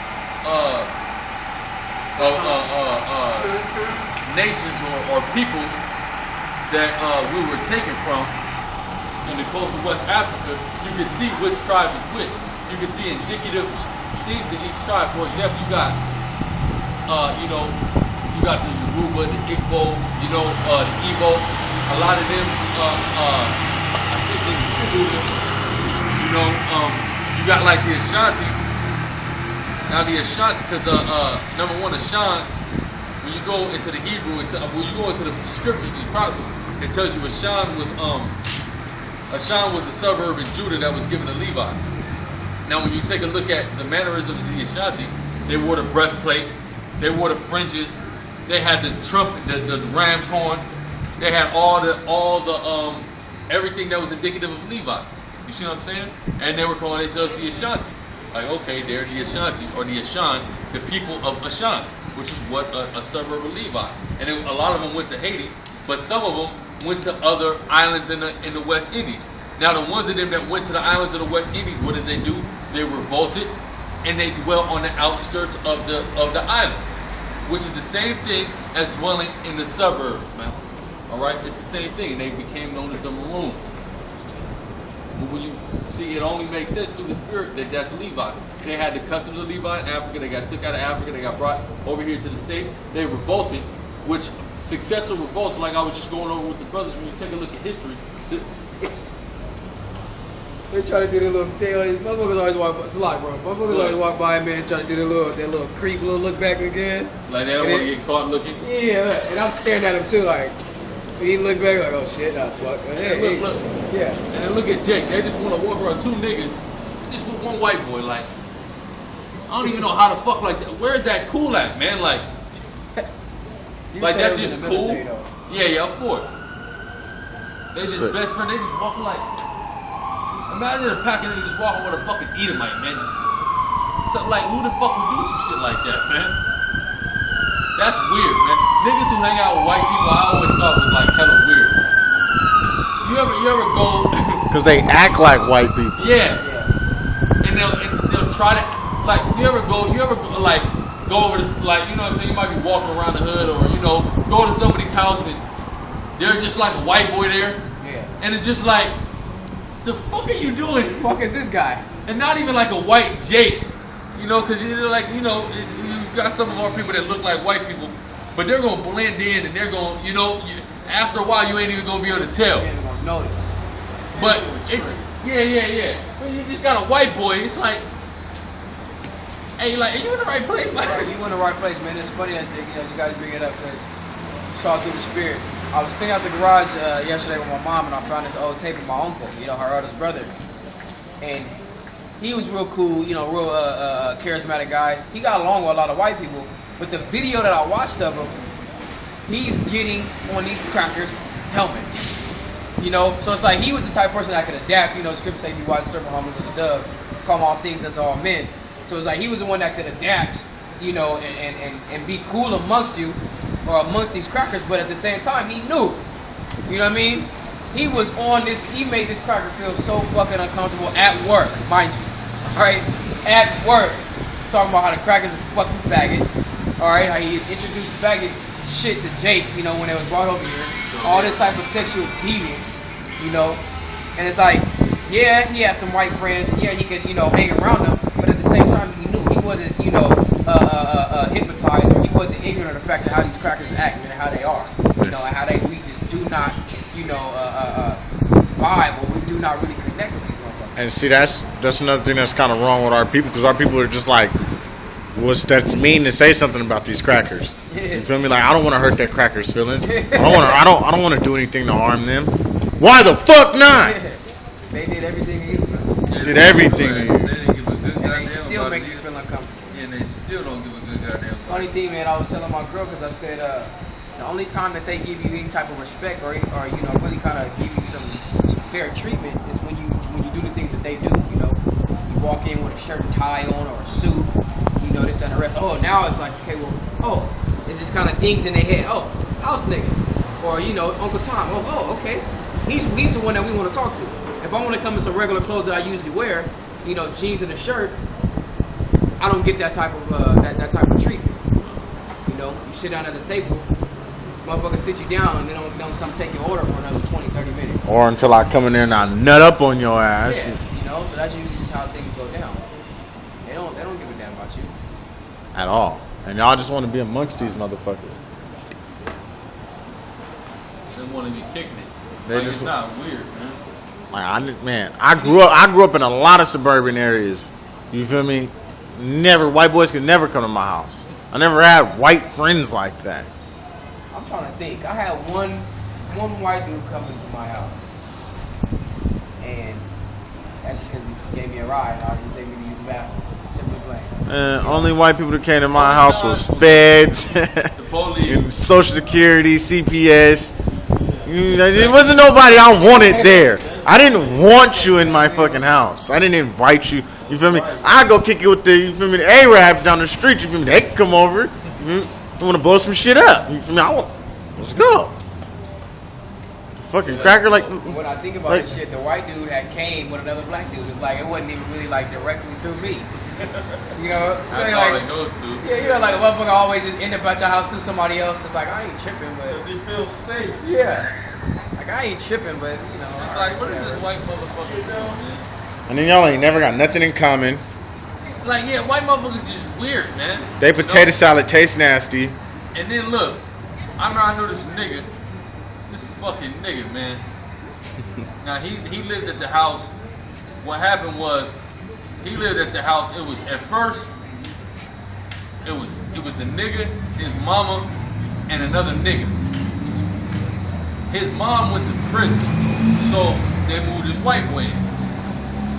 nations or peoples that we were taken from in the coast of West Africa, you can see which tribe is which. You can see indicative things in each tribe. For example, you got the Yoruba, the Igbo, the Igbo. A lot of them, I think they Judah. You got like the Ashanti. Now the Ashanti, because number one, Ashan, when you go into the Hebrew, when you go into the scriptures, the Chronicles, it tells you Ashan was a suburb in Judah that was given to Levi. Now, when you take a look at the mannerisms of the Ashanti, they wore the breastplate, they wore the fringes, they had the trumpet, the ram's horn, they had all the everything that was indicative of Levi. You see what I'm saying? And they were calling themselves the Ashanti. Like, okay, they're the Ashanti, or the Ashan, the people of Ashan, which is what a suburb of Levi. And a lot of them went to Haiti, but some of them went to other islands in the West Indies. Now, the ones of them that went to the islands of the West Indies, what did they do? They revolted, and they dwelt on the outskirts of the island, which is the same thing as dwelling in the suburbs, man. All right, it's the same thing, and they became known as the Maroons. But when you see, it only makes sense through the spirit that that's Levi. They had the customs of Levi in Africa. They got took out of Africa. They got brought over here to the States. They revolted, which successful revolts, like I was just going over with the brothers, when you take a look at history, they try to do the little thing. Motherfuckers always walk by. It's a lot, bro. Motherfuckers always walk by, man, try to do that little creep, little look back again. Like they don't want to get caught looking. Yeah, and I'm staring at him too, like. He look back like, oh shit, nah, fuck. Hey, look. Yeah. And then look at Jake. They just want to walk around two niggas, just with one white boy. Like, I don't even know how the fuck like that. Where's that cool at, man? Like that's just cool. Yeah, of course. They just best friend. They just walking like. Imagine a pack of niggas just walking with a fucking Edomite, man. So, like, who the fuck would do some shit like that, man? That's weird, man. Niggas who hang out with white people, I always thought was like hella weird. You ever go? Because they act like white people. Yeah. And they'll try to, like, you ever go like go over this, like, you know what I'm saying? You might be walking around the hood, or go to somebody's house and there's just like a white boy there. Yeah. And it's just like, the fuck are you doing? The fuck is this guy? And not even like a white Jake. Because you're like, you got some of our people that look like white people, but they're gonna blend in, and they're gonna, after a while, you ain't even gonna be able to tell. You ain't gonna notice. But yeah. When you just got a white boy, it's like, hey, like, are you in the right place, man? You in the right place, man. It's funny that you guys bring it up, because saw through the spirit. I was cleaning out the garage yesterday with my mom, and I found this old tape of my uncle, her eldest brother, and he was real cool, real charismatic guy. He got along with a lot of white people. But the video that I watched of him, he's getting on these crackers' helmets. So it's like he was the type of person that could adapt. The scripture say, "Be wise, serve humble as a dove, calm all things unto all men." So it's like he was the one that could adapt, and be cool amongst you, or amongst these crackers. But at the same time, he knew. You know what I mean? He was on this. He made this cracker feel so fucking uncomfortable at work, mind you. All right, at work, talking about how the cracker's a fucking faggot. All right, how he introduced faggot shit to Jake, when they was brought over here. All this type of sexual deviance, And it's like, yeah, he had some white friends. Yeah, he could, hang around them. But at the same time, he knew he wasn't, hypnotized, or he wasn't ignorant of the fact of how these crackers act and how they are. And how we just do not, vibe, or we do not really connect with these motherfuckers. And see, that's another thing that's kind of wrong with our people, because our people are just like, that's mean to say something about these crackers. You feel me? Like, I don't want to hurt that cracker's feelings. I don't want to do anything to harm them. Why the fuck not? They did everything to you, man. They did everything to you. They didn't give a good And they still make you feel uncomfortable. Yeah, and they still don't give a good goddamn fuck. Funny thing, man, I was telling my girl, because I said, the only time that they give you any type of respect, or really kind of give you some fair treatment, is when you do the things that they do. You walk in with a shirt and tie on, or a suit, this and the rest. Oh, now it's like, okay, well, it's just kind of dings in their head. Oh, house nigga, or Uncle Tom. Oh, okay, he's the one that we want to talk to. If I want to come in some regular clothes that I usually wear, jeans and a shirt, I don't get that type of that type of treatment. You sit down at the table. Motherfuckers sit you down, and they don't come take your order for another 20, 30 minutes. Or until I come in there and I nut up on your ass. Yeah, so that's usually just how things go down. They don't give a damn about you. At all. And y'all just want to be amongst these motherfuckers. They want to be kicking it. It's not weird, man. I grew up in a lot of suburban areas. You feel me? White boys could never come to my house. I never had white friends like that. I'm trying to think. I had one one white dude come into my house, and that's just because he gave me a ride. I just able to use the bathroom. Simply plain. Only white people that came to my house was feds, The police. and Social Security, CPS. There wasn't nobody I wanted there. I didn't want you in my fucking house. I didn't invite you. You feel me? I go kick it with the, you feel me, the Arabs down the street. You feel me? They can come over. You feel me? I want to blow some shit up. You feel me? Let's go. The fucking cracker, like. When I think about this shit, the white dude had came with another black dude. It's like it wasn't even really like directly through me. You know, That's like, all it goes to. yeah, you know, like a motherfucker always just end up at your house through somebody else. It's like I ain't tripping, but Because he feels safe. yeah, like I ain't tripping, but you know, It's like, what is this white motherfucker doing, man? And then y'all ain't never got nothing in common. Like, yeah, white motherfuckers just weird, man. They potato salad tastes nasty. And then look, I know this nigga, this fucking nigga, man. Now he lived at the house. What happened was, he lived at the house. It was at first, it was the nigga, his mama, and another nigga. His mom went to prison, so they moved this white boy in.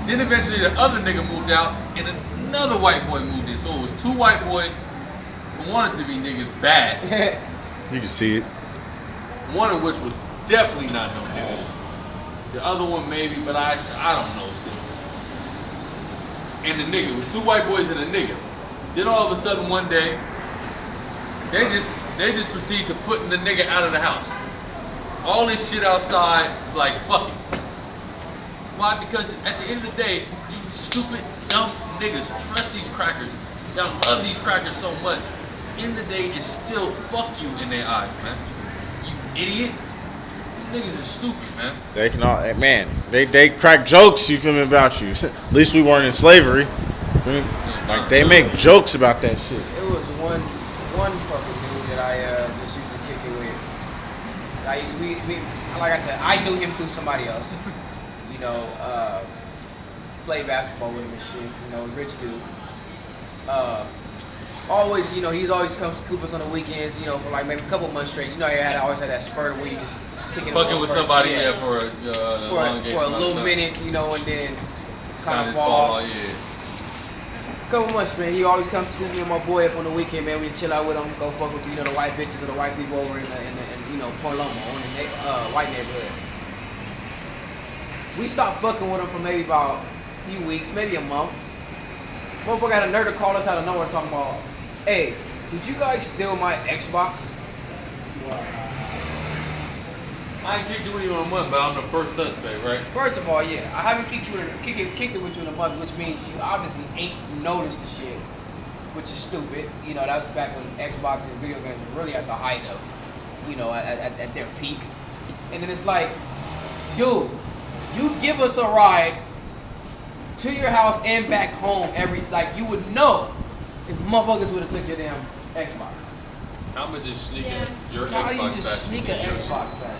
Then eventually the other nigga moved out, and another white boy moved in. So it was two white boys who wanted to be niggas bad. You can see it. One of which was definitely not no nigga. The other one maybe, but I don't know still. And the nigga, it was two white boys and a nigga. Then all of a sudden one day, they just proceed to putting the nigga out of the house. All this shit outside, like fuck it. Why? Because at the end of the day, you stupid, dumb niggas trust these crackers. Y'all love these crackers so much. At the end of the day, it's still fuck you in their eyes, man. You idiot. You niggas is stupid, man. They can all, man. They crack jokes. You feel me about you? At least we weren't in slavery. Feel me? Like they make jokes about that shit. it was one fucking dude that I just used to kick it with. I used to, we like I said, I knew him through somebody else. You know, play basketball with him and shit. You know, rich dude. Always, you know, he's always come scoop us on the weekends. You know, for like maybe a couple months straight. You know, he always had that spurt where you just kicking Fucking with somebody, yeah, for a little minute, you know, and then kind of fall off. Yeah. Couple months, man. He always comes scoop me and my boy up on the weekend, man. We chill out with him, go fuck with, you know, the white bitches or the white people over in you know, Palomo, in the white neighborhood. We stopped fucking with him for maybe about a few weeks, maybe a month. Motherfucker had a nerve to call us out of nowhere talking about, hey, did you guys steal my Xbox? I ain't kicked you with you in a month, but I'm the first suspect, right? First of all, yeah, I haven't kicked it with you in a month, which means you obviously ain't noticed the shit, which is stupid. You know, that was back when Xbox and video games were really at the height of, you know, at their peak. And then it's like, dude, you give us a ride to your house and back home like you would know if motherfuckers would have took your damn Xbox. I'ma just sneak your Xbox How do you back just to sneak me, an yeah. Xbox back?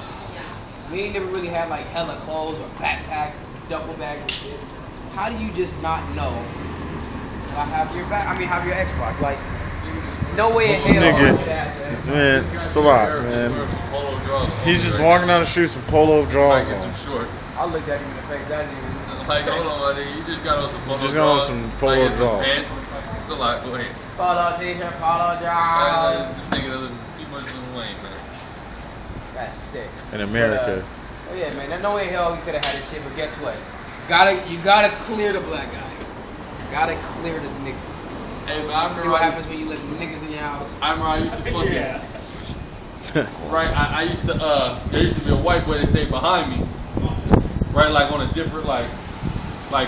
We ain't never really had like hella clothes or backpacks or duffel bags and shit. How do you just not know that I have your have your Xbox? Like, no way in This hell. nigga- I would have that. Man, it's a lot, man. He's just walking down the street with some polo drawers Like some on. shorts. I looked at him in the face. I didn't even. Like, hold on, buddy. You just got on some polo Just got on drawers. some polo like, it's some drawers. pants. It's a lot. Go ahead. Polo t-shirt, polo drawers. This nigga that listens too much to Wayne, man. That's sick. In America. Oh yeah, man. There's no way in hell we could have had this shit. But guess what? You gotta clear the black guy. You gotta clear the niggas. Hey, man, I See remember what happens when you let the niggas in your house. I remember I used to fucking right. I used to there used to be a white boy that stayed behind me, right, like on a different like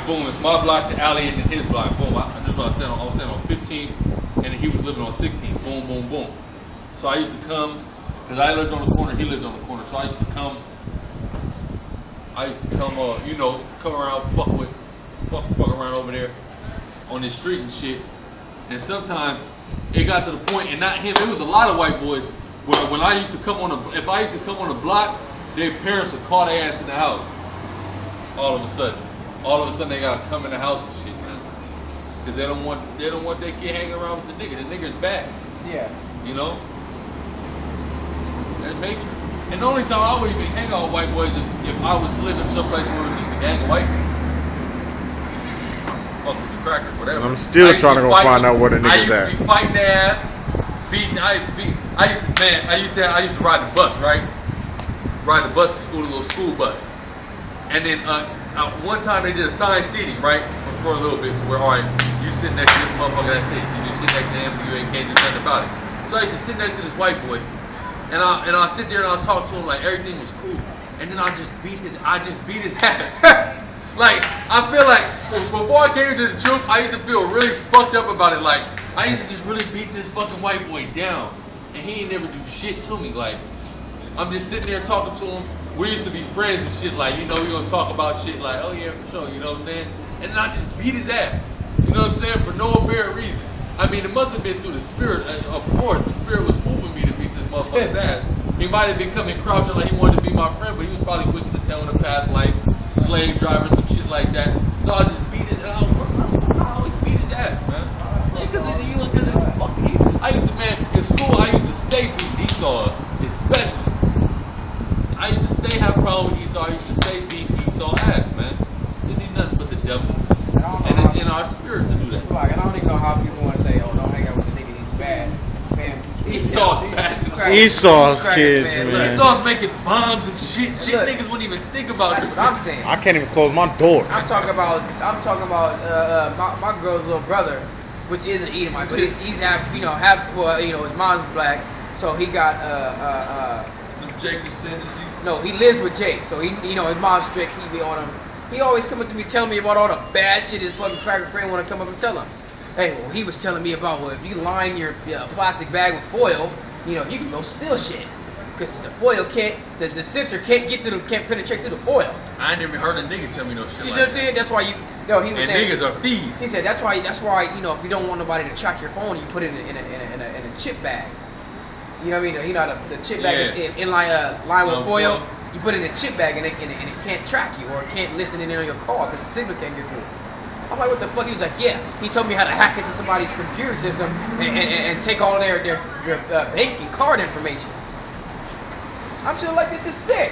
boom, it's my block, the alley, and then his block. Boom. I was staying on 15, and he was living on 16. Boom, boom, boom. So I used to come because I lived on the corner, he lived on the corner. So I used to come, you know, come around, fuck around over there on this street and shit. And sometimes it got to the point, and not him, it was a lot of white boys where when I used to come if I used to come on the block, their parents would call their ass in the house. All of a sudden they gotta come in the house and shit, man. Cause they don't want their kid hanging around with the nigga. The nigga's bad. Yeah. You know? There's hatred. And the only time I would even hang out with white boys if I was living someplace where it was just a gang of white people. Fuck with the crackers, whatever. I'm still trying to go find out where the niggas at. I used to be fighting their ass, beating. I used to ride the bus, right? Ride the bus to school, a little school bus. And then one time they did a sign seating, right? For a little bit, to where, all right, you sit next to this motherfucker, that's it. You sit next to him, you can't do nothing about it. So I used to sit next to this white boy, and I sit there and I'll talk to him like everything was cool. And then I just beat his ass. Like, I feel like before I came to the truth, I used to feel really fucked up about it. Like, I used to just really beat this fucking white boy down, and he ain't never do shit to me. Like, I'm just sitting there talking to him. We used to be friends and shit. Like, you know, we gonna talk about shit. Like, oh yeah, for sure. You know what I'm saying? And then I just beat his ass. You know what I'm saying? For no apparent reason. I mean, it must have been through the spirit. Of course, the spirit was moving me to beat this motherfucker's ass. He might have been coming crouching like he wanted to be my friend, but he was probably wicked as hell in the past life, slave driver, some shit like that. So I just beat his ass. I always beat his ass, man. Because it's fucking easy. I used to, man, in school, I used to stay beat Esau, especially. I used to stay have a problem with Esau. I used to stay beat Esau ass, man. Because he's nothing but the devil. And it's in our spirit to do that. Like, I don't even know how people want to say, oh, don't hang out with the nigga, he's bad. Man, Esau's bad. Esau's kids, man. Esau's making bombs and shit niggas wouldn't even think about. That's what I'm saying. I can't even close my door. I'm talking about my girl's little brother, which is an Edomite, but he's half, his mom's black, so he got some Jacob's tendencies. No, he lives with Jake, so his mom's strict. He be on him. He always come up to me telling me about all the bad shit his fucking cracker friend want to come up and tell him. Hey, well, he was telling me about, well, if you line your plastic bag with foil, you can go steal shit. Because the foil can't, the center can't penetrate through the foil. I ain't never heard a nigga tell me no shit. You see what I'm saying? That's why he was saying. And niggas are thieves. He said that's why, if you don't want nobody to track your phone, you put it in a chip bag. You know what I mean? The chip bag is line with foil. You put it in a chip bag and it can't track you or it can't listen in on your call because the signal can't get through. I'm like, what the fuck? He was like, yeah. He told me how to hack into somebody's computer system and take all their banking card information. I'm sure like this is sick.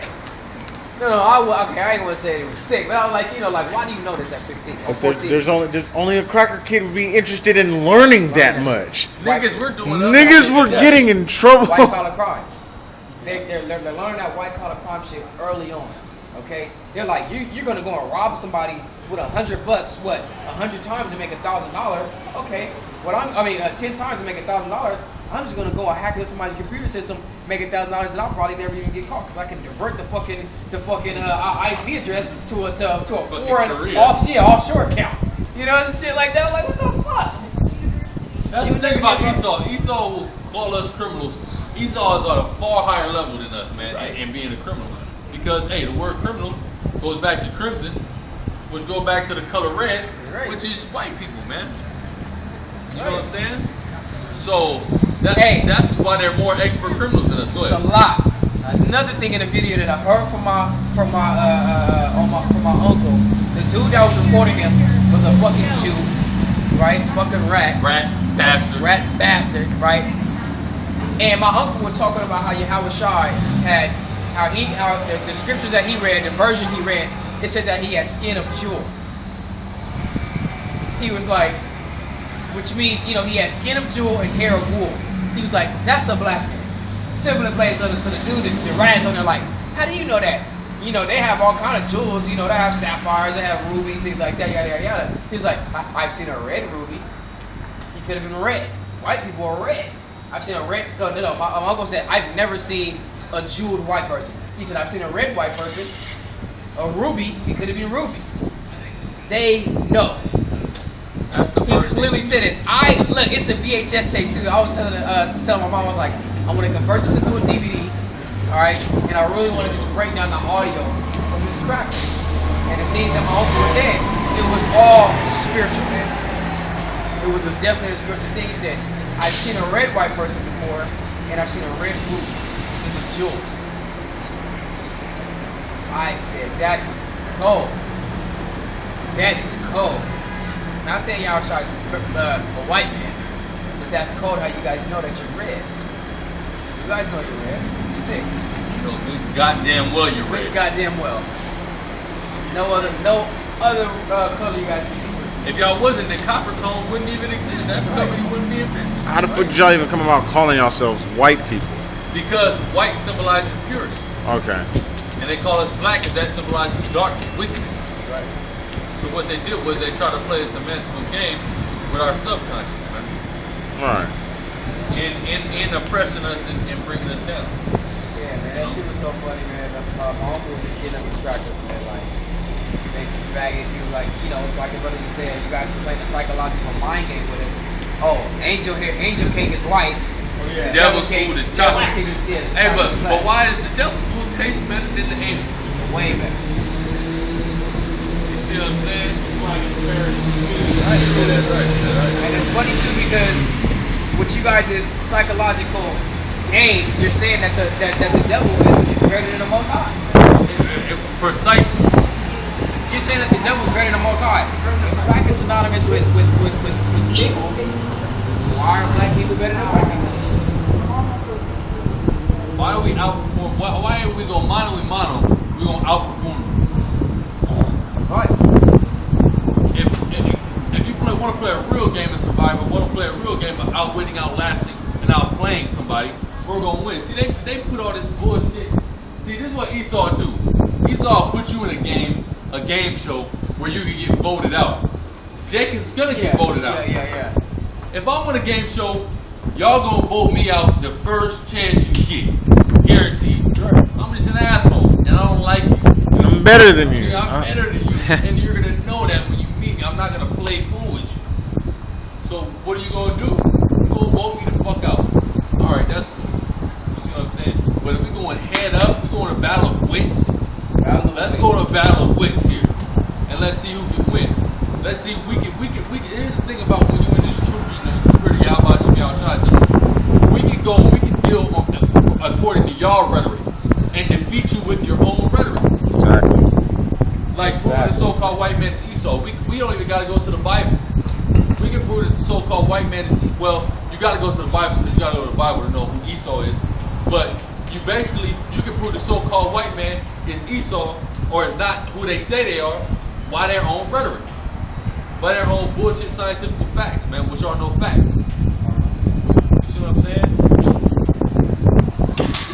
No, I ain't want to say it was sick, but I was like, why do you know this at 15 or 14? There's only a cracker kid would be interested in learning that much. Niggas, we're doing Niggas were getting in trouble. White collar crime. They're learning that white collar crime shit early on. Okay, they're like, you're gonna go and rob somebody with $100, 100 times to make $1,000. Okay, 10 times to make $1,000. I'm just gonna go and hack into somebody's computer system, make $1,000, and I'll probably never even get caught because I can divert the fucking IP address to a foreign offshore account. You know, shit like that. I'm like, what the fuck? That's the thing about Esau. Esau will call us criminals. Esau is at a far higher level than us, man, in being a criminal. Because, hey, the word criminal goes back to crimson, which go back to the color red, which is white people, man. You know what I'm saying? So that's why they're more expert criminals than us. Go ahead. It's a lot. Another thing in the video that I heard from my uncle, the dude that was reporting him was a fucking Jew, right? Fucking rat bastard, right? And my uncle was talking about how Yahweh Shai had the scriptures that he read, the version he read, it said that he had skin of jewel. He was like, which means, he had skin of jewel and hair of wool. He was like, that's a black man. Similar place to the dude that rats on there like, how do you know that? They have all kind of jewels, they have sapphires, they have rubies, things like that, yada, yada, yada. He was like, I've seen a red ruby. He could have been red. White people are red. I've seen a red, no, my uncle said, I've never seen a jeweled white person. He said, I've seen a red white person, a ruby, he could have been ruby. They know. He clearly said it. Look, it's a VHS tape too. I was telling my mom, I was like, I want to convert this into a DVD, all right? And I really wanted to break down the audio of this track. And the things that my uncle was saying, it was all spiritual, man. It was a definite spiritual thing. He said, I've seen a red white person before, and I've seen a red ruby. It's a jewel. I said, that is cold. That is cold. Not saying y'all shot a white man, but that's cold how you guys know that you're red. You guys know you're red. You're sick. know good goddamn well you're Good red. goddamn well. No other color you guys can do. If y'all wasn't, then copper tone wouldn't even exist. That company wouldn't be invented. How the fuck did y'all even come about calling yourselves white people? Because white symbolizes purity. Okay. And they call us black because that symbolizes darkness, wickedness. Right. So what they did was they tried to play a semantical game with our subconscious, man. Alright. In oppressing us and bringing us down. Yeah, man, that shit was so funny, man. My uncle was just getting up his crackers, man. Like, they some faggots. He was like, you know, it's like the brother was saying, you guys are playing a psychological mind game with us. Oh, angel cake is white. Oh, yeah. Devil's food is chocolate. Hey, but why does the devil's food taste better than the angel's food? Way better. You see what I'm saying? Right. Yeah, that's right. And it's funny too because with you guys is psychological games, you're saying that the devil is greater than the Most High. Precisely. You're saying that the devil is greater than the Most High. Black is synonymous with evil. Why are black people better than white people? Why are we outperform? Why are we going mono? We're going to outperform them. That's right. If you want to play a real game of survival, want to play a real game of outwitting, outlasting, and outplaying somebody, we're going to win. See, they put all this bullshit. See, this is what Esau do. Esau put you in a game show where you can get voted out. Jake is going to get voted out. Yeah. If I'm on a game show, y'all gonna vote me out the first chance you get. Guaranteed. Sure. I'm just an asshole, and I don't like you. And I'm better than you. I'm better than you, and you're gonna know that when you meet me. I'm not gonna play fool with you. So what are you gonna do? You're gonna vote me the fuck out. Alright, that's cool. You see what I'm saying? But if we're going head up, we're going to battle of wits. Let's go to a battle of wits here. And let's see who can win. Let's see if we can here's the thing about when you're in this troop, you know, the spirit of Yahweh should be outside the troop. We can deal according to y'all rhetoric and defeat you with your own rhetoric. Exactly. Like proving the so-called white man is Esau. We don't even got to go to the Bible. We can prove that the so-called white man is, well, you got to go to the Bible because you got to go to the Bible to know who Esau is. But you can prove the so-called white man is Esau or is not who they say they are by their own rhetoric. By their own bullshit scientific facts, man, which are no facts. You see what I'm saying?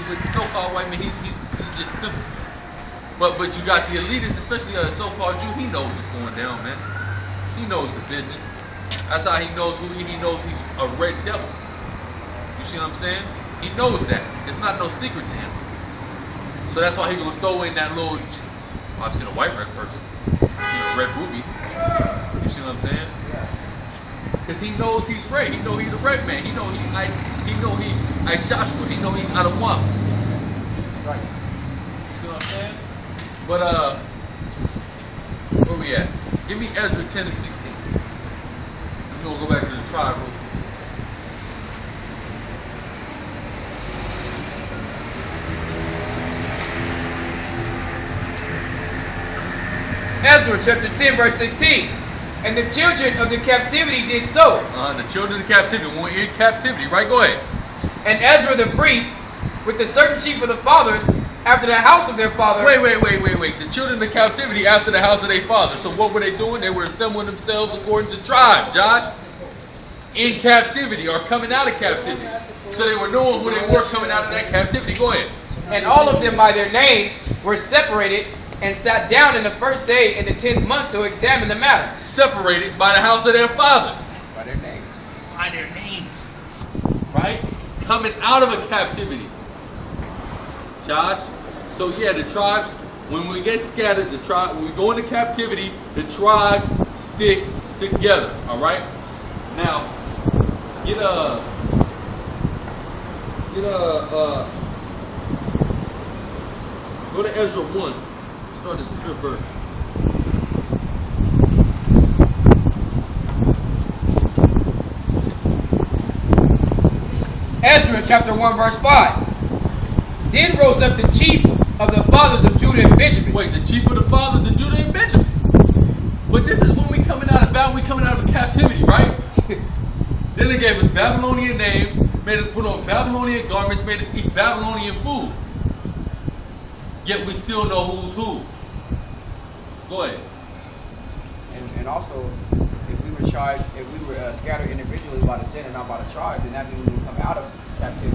The so-called white man, he's just simple. But you got the elitists, especially a so-called Jew, he knows what's going down, man. He knows the business. That's how he knows he knows he's a red devil. You see what I'm saying? He knows that. It's not no secret to him. So that's why he gonna throw in that little, I've seen a white red person. I've seen a red ruby. You see what I'm saying? Because he knows he's red. He know he's a red man. He know he Joshua. He know he's out of one. Right. You see what I'm saying? But where we at? Give me Ezra 10 and 16. We're gonna go back to the tribe real quick. Ezra chapter 10 verse 16. And the children of the captivity did so. The children of captivity. When we're in captivity, right? Go ahead. And Ezra the priest, with the certain chief of the fathers, after the house of their father. Wait. The children of captivity after the house of their father. So what were they doing? They were assembling themselves according to tribe, Josh. In captivity or coming out of captivity. So they were knowing who they were coming out of that captivity. Go ahead. And all of them by their names were separated and sat down in the first day in the 10th month to examine the matter. Separated by the house of their fathers. By their names. By their names. Right? Coming out of a captivity. Josh? So yeah, the tribes, when we get scattered, when we go into captivity, the tribes stick together. Alright? Now, go to Ezra 1. Start at the 5th verse. Ezra chapter 1 verse 5. Then rose up the chief of the fathers of Judah and Benjamin. Wait, the chief of the fathers of Judah and Benjamin. But this is when we coming out of battle, we coming out of a captivity, right? Then they gave us Babylonian names, made us put on Babylonian garments, made us eat Babylonian food. Yet we still know who's who. Go ahead. And also, if we were scattered individually by the sin and not by the tribe, then that means we would come out of captivity.